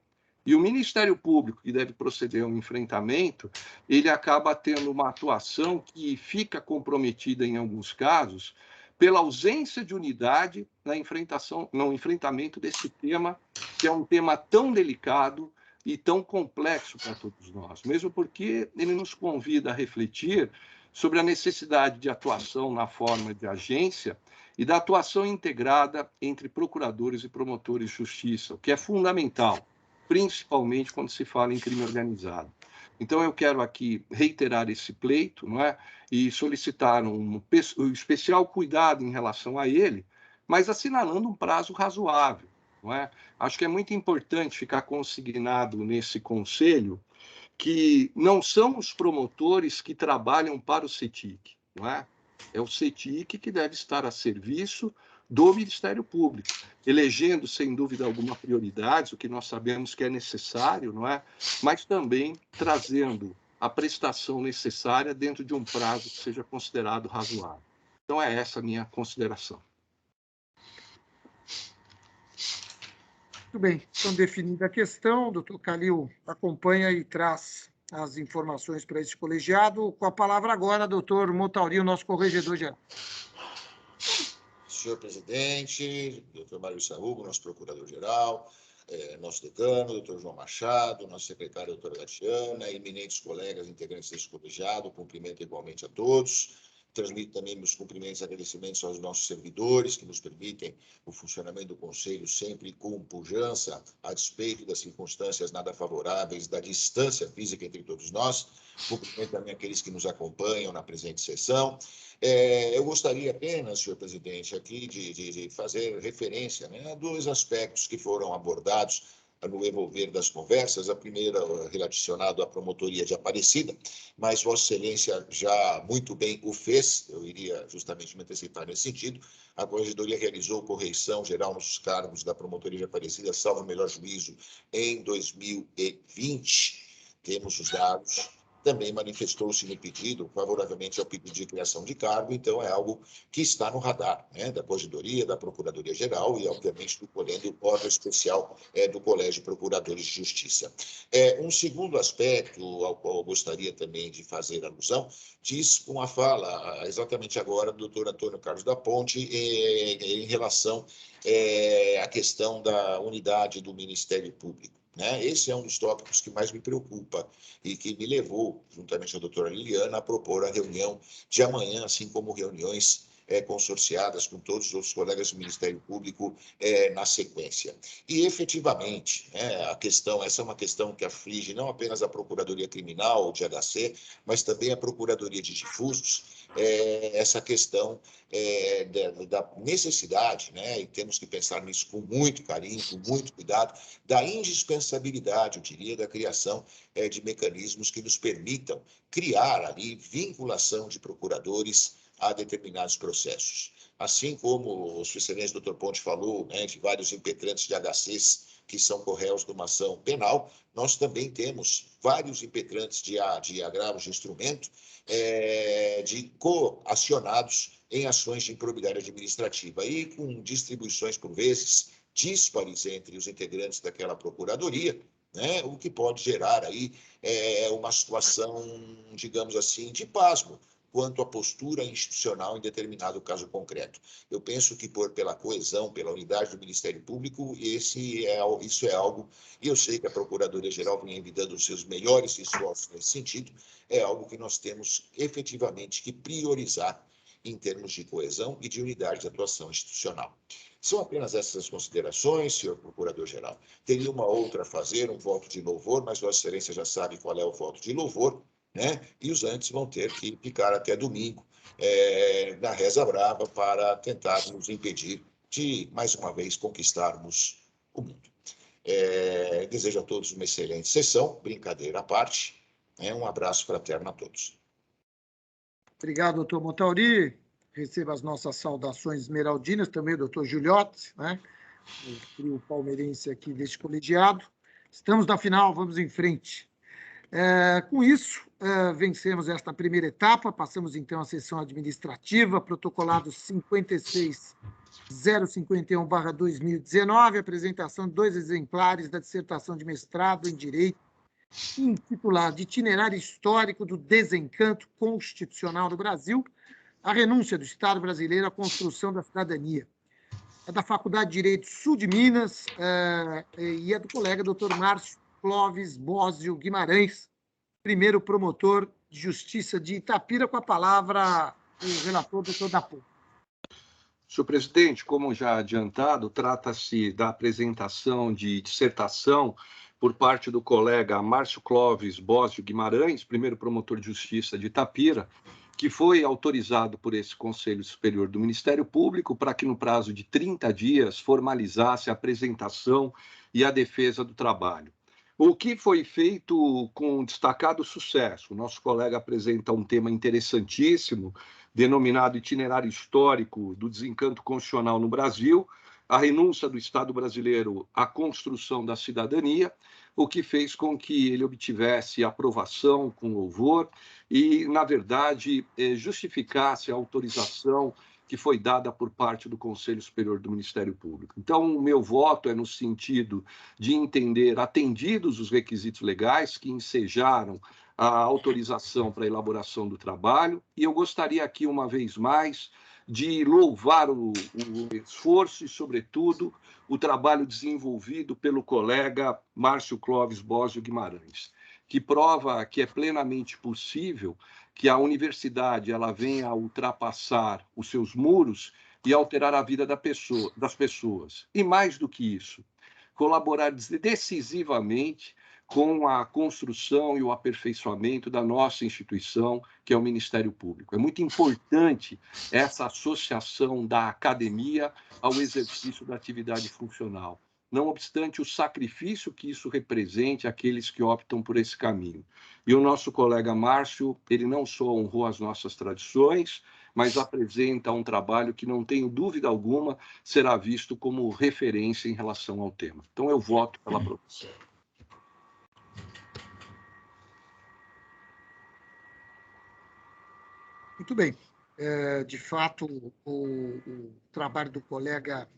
Speaker 3: e o Ministério Público, que deve proceder a um enfrentamento, ele acaba tendo uma atuação que fica comprometida em alguns casos pela ausência de unidade no enfrentamento desse tema, que é um tema tão delicado e tão complexo para todos nós, mesmo porque ele nos convida a refletir sobre a necessidade de atuação na forma de agência e da atuação integrada entre procuradores e promotores de justiça, o que é fundamental, principalmente quando se fala em crime organizado. Então, eu quero aqui reiterar esse pleito, não é? E solicitar um especial cuidado em relação a ele, mas assinalando um prazo razoável, não é? Acho que é muito importante ficar consignado nesse conselho que não são os promotores que trabalham para o CETIC, não é? É o CETIC que deve estar a serviço do Ministério Público, elegendo, sem dúvida alguma, prioridades, o que nós sabemos que é necessário, não é? Mas também trazendo a prestação necessária dentro de um prazo que seja considerado razoável. Então, é essa a minha consideração.
Speaker 1: Muito bem, então definida a questão, o doutor Calil acompanha e traz as informações para esse colegiado. Com a palavra agora, doutor Montauri, o nosso corregedor-geral.
Speaker 11: Senhor presidente, doutor Mário Saúgo, nosso procurador-geral, nosso decano, doutor João Machado, nosso secretário, doutora Gatiana, eminentes colegas integrantes desse colegiado, cumprimento igualmente a todos. Transmito também meus cumprimentos e agradecimentos aos nossos servidores, que nos permitem o funcionamento do Conselho sempre com pujança, a despeito das circunstâncias nada favoráveis, da distância física entre todos nós. Cumprimento também aqueles que nos acompanham na presente sessão. Eu gostaria apenas, senhor presidente, aqui de fazer referência, né, a 2 aspectos que foram abordados no envolver das conversas. A primeira relacionada à promotoria de Aparecida, mas Vossa Excelência já muito bem o fez, eu iria justamente me antecipar nesse sentido. A Corregedoria realizou correição geral nos cargos da promotoria de Aparecida, salvo o melhor juízo, em 2020. Temos os dados. Também manifestou-se no pedido, favoravelmente ao pedido de criação de cargo, então é algo que está no radar, né, da Corregedoria, da Procuradoria-Geral e, obviamente, do órgão especial do Colégio de Procuradores de Justiça. Um segundo aspecto, ao qual eu gostaria também de fazer alusão, diz com a fala, exatamente agora, do doutor Antônio Carlos da Ponte, em relação à questão da unidade do Ministério Público. Esse é um dos tópicos que mais me preocupa e que me levou, juntamente com a doutora Liliana, a propor a reunião de amanhã, assim como reuniões consorciadas com todos os outros colegas do Ministério Público na sequência. E, efetivamente, essa é uma questão que aflige não apenas a Procuradoria Criminal de HC, mas também a Procuradoria de Difusos, essa questão da necessidade, e temos que pensar nisso com muito carinho, com muito cuidado, da indispensabilidade, eu diria, da criação de mecanismos que nos permitam criar ali vinculação de procuradores a determinados processos. Assim como o Sua Excelência Dr. Ponte falou, de vários impetrantes de HCs que são corréus de uma ação penal, nós também temos vários impetrantes de agravos de instrumento de coacionados em ações de improbidade administrativa e com distribuições, por vezes, díspares entre os integrantes daquela procuradoria, o que pode gerar aí uma situação, digamos assim, de pasmo quanto à postura institucional em determinado caso concreto. Eu penso que pela coesão, pela unidade do Ministério Público, isso é algo, e eu sei que a Procuradoria-Geral vem dando os seus melhores esforços nesse sentido, é algo que nós temos efetivamente que priorizar em termos de coesão e de unidade de atuação institucional. São apenas essas considerações, senhor Procurador-Geral. Teria uma outra a fazer, um voto de louvor, mas Vossa Excelência já sabe qual é o voto de louvor, e os antes vão ter que ficar até domingo na reza brava para tentar nos impedir de, mais uma vez, conquistarmos o mundo. Desejo a todos uma excelente sessão, brincadeira à parte, um abraço fraterno a todos.
Speaker 1: Obrigado, doutor Montauri. Receba as nossas saudações esmeraldinas, também o doutor Giuliotti, o trio palmeirense aqui deste colegiado. Estamos na final, vamos em frente. Com isso, vencemos esta primeira etapa, passamos então à sessão administrativa, protocolado 56051/2019, apresentação de 2 exemplares da dissertação de mestrado em Direito, intitulado Itinerário Histórico do Desencanto Constitucional do Brasil, a renúncia do Estado brasileiro à construção da cidadania. É da Faculdade de Direito Sul de Minas e é do colega Dr. Márcio Clóvis Bósio Guimarães, primeiro promotor de Justiça de Itapira, com a palavra o relator, doutor Dapô.
Speaker 3: Senhor presidente, como já adiantado, trata-se da apresentação de dissertação por parte do colega Márcio Clóvis Bósio Guimarães, primeiro promotor de Justiça de Itapira, que foi autorizado por esse Conselho Superior do Ministério Público para que, no prazo de 30 dias, formalizasse a apresentação e a defesa do trabalho. O que foi feito com destacado sucesso. O nosso colega apresenta um tema interessantíssimo, denominado Itinerário Histórico do Desencanto Constitucional no Brasil, a renúncia do Estado brasileiro à construção da cidadania, o que fez com que ele obtivesse aprovação com louvor e, na verdade, justificasse a autorização que foi dada por parte do Conselho Superior do Ministério Público. Então, o meu voto é no sentido de entender, atendidos os requisitos legais que ensejaram a autorização para a elaboração do trabalho, e eu gostaria aqui, uma vez mais, de louvar o esforço e, sobretudo, o trabalho desenvolvido pelo colega Márcio Clóvis Bósio Guimarães, que prova que é plenamente possível que a universidade ela venha a ultrapassar os seus muros e alterar a vida das pessoas. E mais do que isso, colaborar decisivamente com a construção e o aperfeiçoamento da nossa instituição, que é o Ministério Público. É muito importante essa associação da academia ao exercício da atividade funcional, não obstante o sacrifício que isso represente àqueles que optam por esse caminho. E o nosso colega Márcio, ele não só honrou as nossas tradições, mas apresenta um trabalho que, não tenho dúvida alguma, será visto como referência em relação ao tema. Então, eu voto pela aprovação.
Speaker 1: Muito bem. De fato, o trabalho do colega,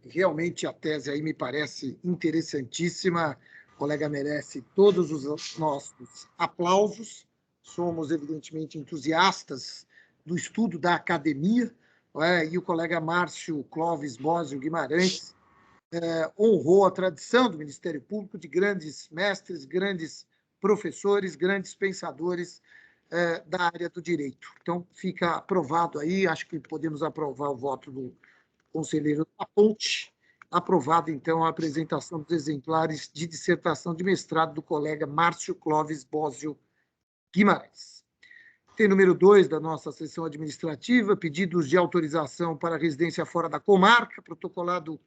Speaker 1: realmente a tese aí me parece interessantíssima. O colega merece todos os nossos aplausos. Somos, evidentemente, entusiastas do estudo da academia, e o colega Márcio Clóvis Bósio Guimarães honrou a tradição do Ministério Público de grandes mestres, grandes professores, grandes pensadores da área do direito. Então, fica aprovado aí, acho que podemos aprovar o voto do conselheiro da Ponte. Aprovado, então, a apresentação dos exemplares de dissertação de mestrado do colega Márcio Clóvis Bósio Guimarães. Tem número 2 da nossa sessão administrativa, pedidos de autorização para residência fora da comarca, protocolado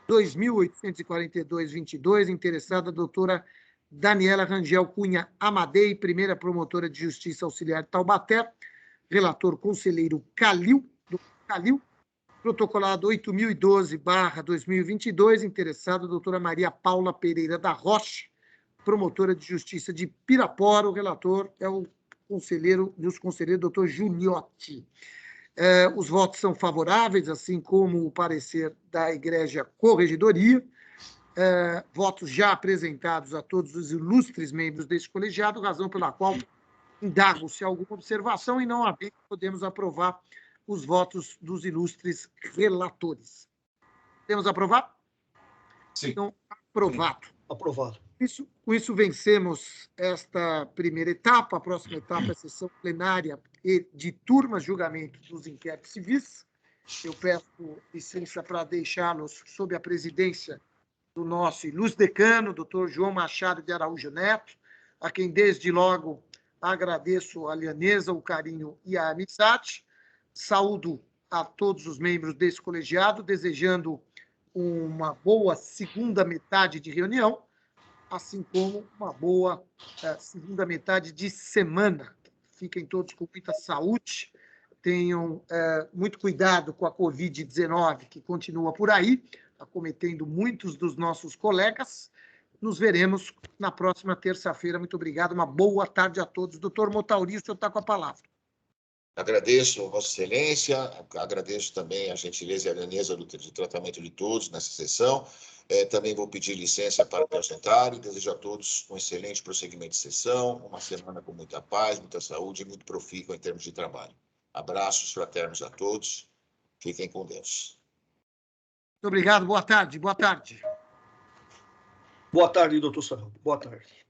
Speaker 1: 2842-22, interessada a doutora Daniela Rangel Cunha Amadei, primeira promotora de Justiça Auxiliar de Taubaté, relator conselheiro Calil, protocolado 8012/2022, interessada a doutora Maria Paula Pereira da Rocha, promotora de Justiça de Pirapora, o relator é o conselheiro doutor Juniotti. Os votos são favoráveis, assim como o parecer da Egrégia Corregedoria. Votos já apresentados a todos os ilustres membros deste colegiado, razão pela qual indago se há alguma observação e não havendo, podemos aprovar os votos dos ilustres relatores. Podemos aprovar?
Speaker 7: Sim.
Speaker 1: Então, aprovado.
Speaker 2: Aprovado.
Speaker 1: Com isso, vencemos esta primeira etapa. A próxima etapa é a sessão plenária e de turma julgamento dos inquéritos civis. Eu peço licença para deixá-los sob a presidência do nosso ilustre decano, doutor João Machado de Araújo Neto, a quem desde logo agradeço a lianeza, o carinho e a amizade. Saúdo a todos os membros desse colegiado, desejando uma boa segunda metade de reunião, assim como uma boa segunda metade de semana. Fiquem todos com muita saúde, tenham muito cuidado com a Covid-19, que continua por aí, acometendo muitos dos nossos colegas. Nos veremos na próxima terça-feira. Muito obrigado, uma boa tarde a todos. Doutor Motauri, o senhor está com a palavra.
Speaker 11: Agradeço, Vossa Excelência, agradeço também a gentileza e a lianeza do tratamento de todos nessa sessão. Também vou pedir licença para me ausentar e desejo a todos um excelente prosseguimento de sessão, uma semana com muita paz, muita saúde e muito profícua em termos de trabalho. Abraços fraternos a todos, fiquem com Deus.
Speaker 1: Muito obrigado, boa tarde, boa tarde.
Speaker 2: Boa tarde, doutor Sarro. Boa tarde.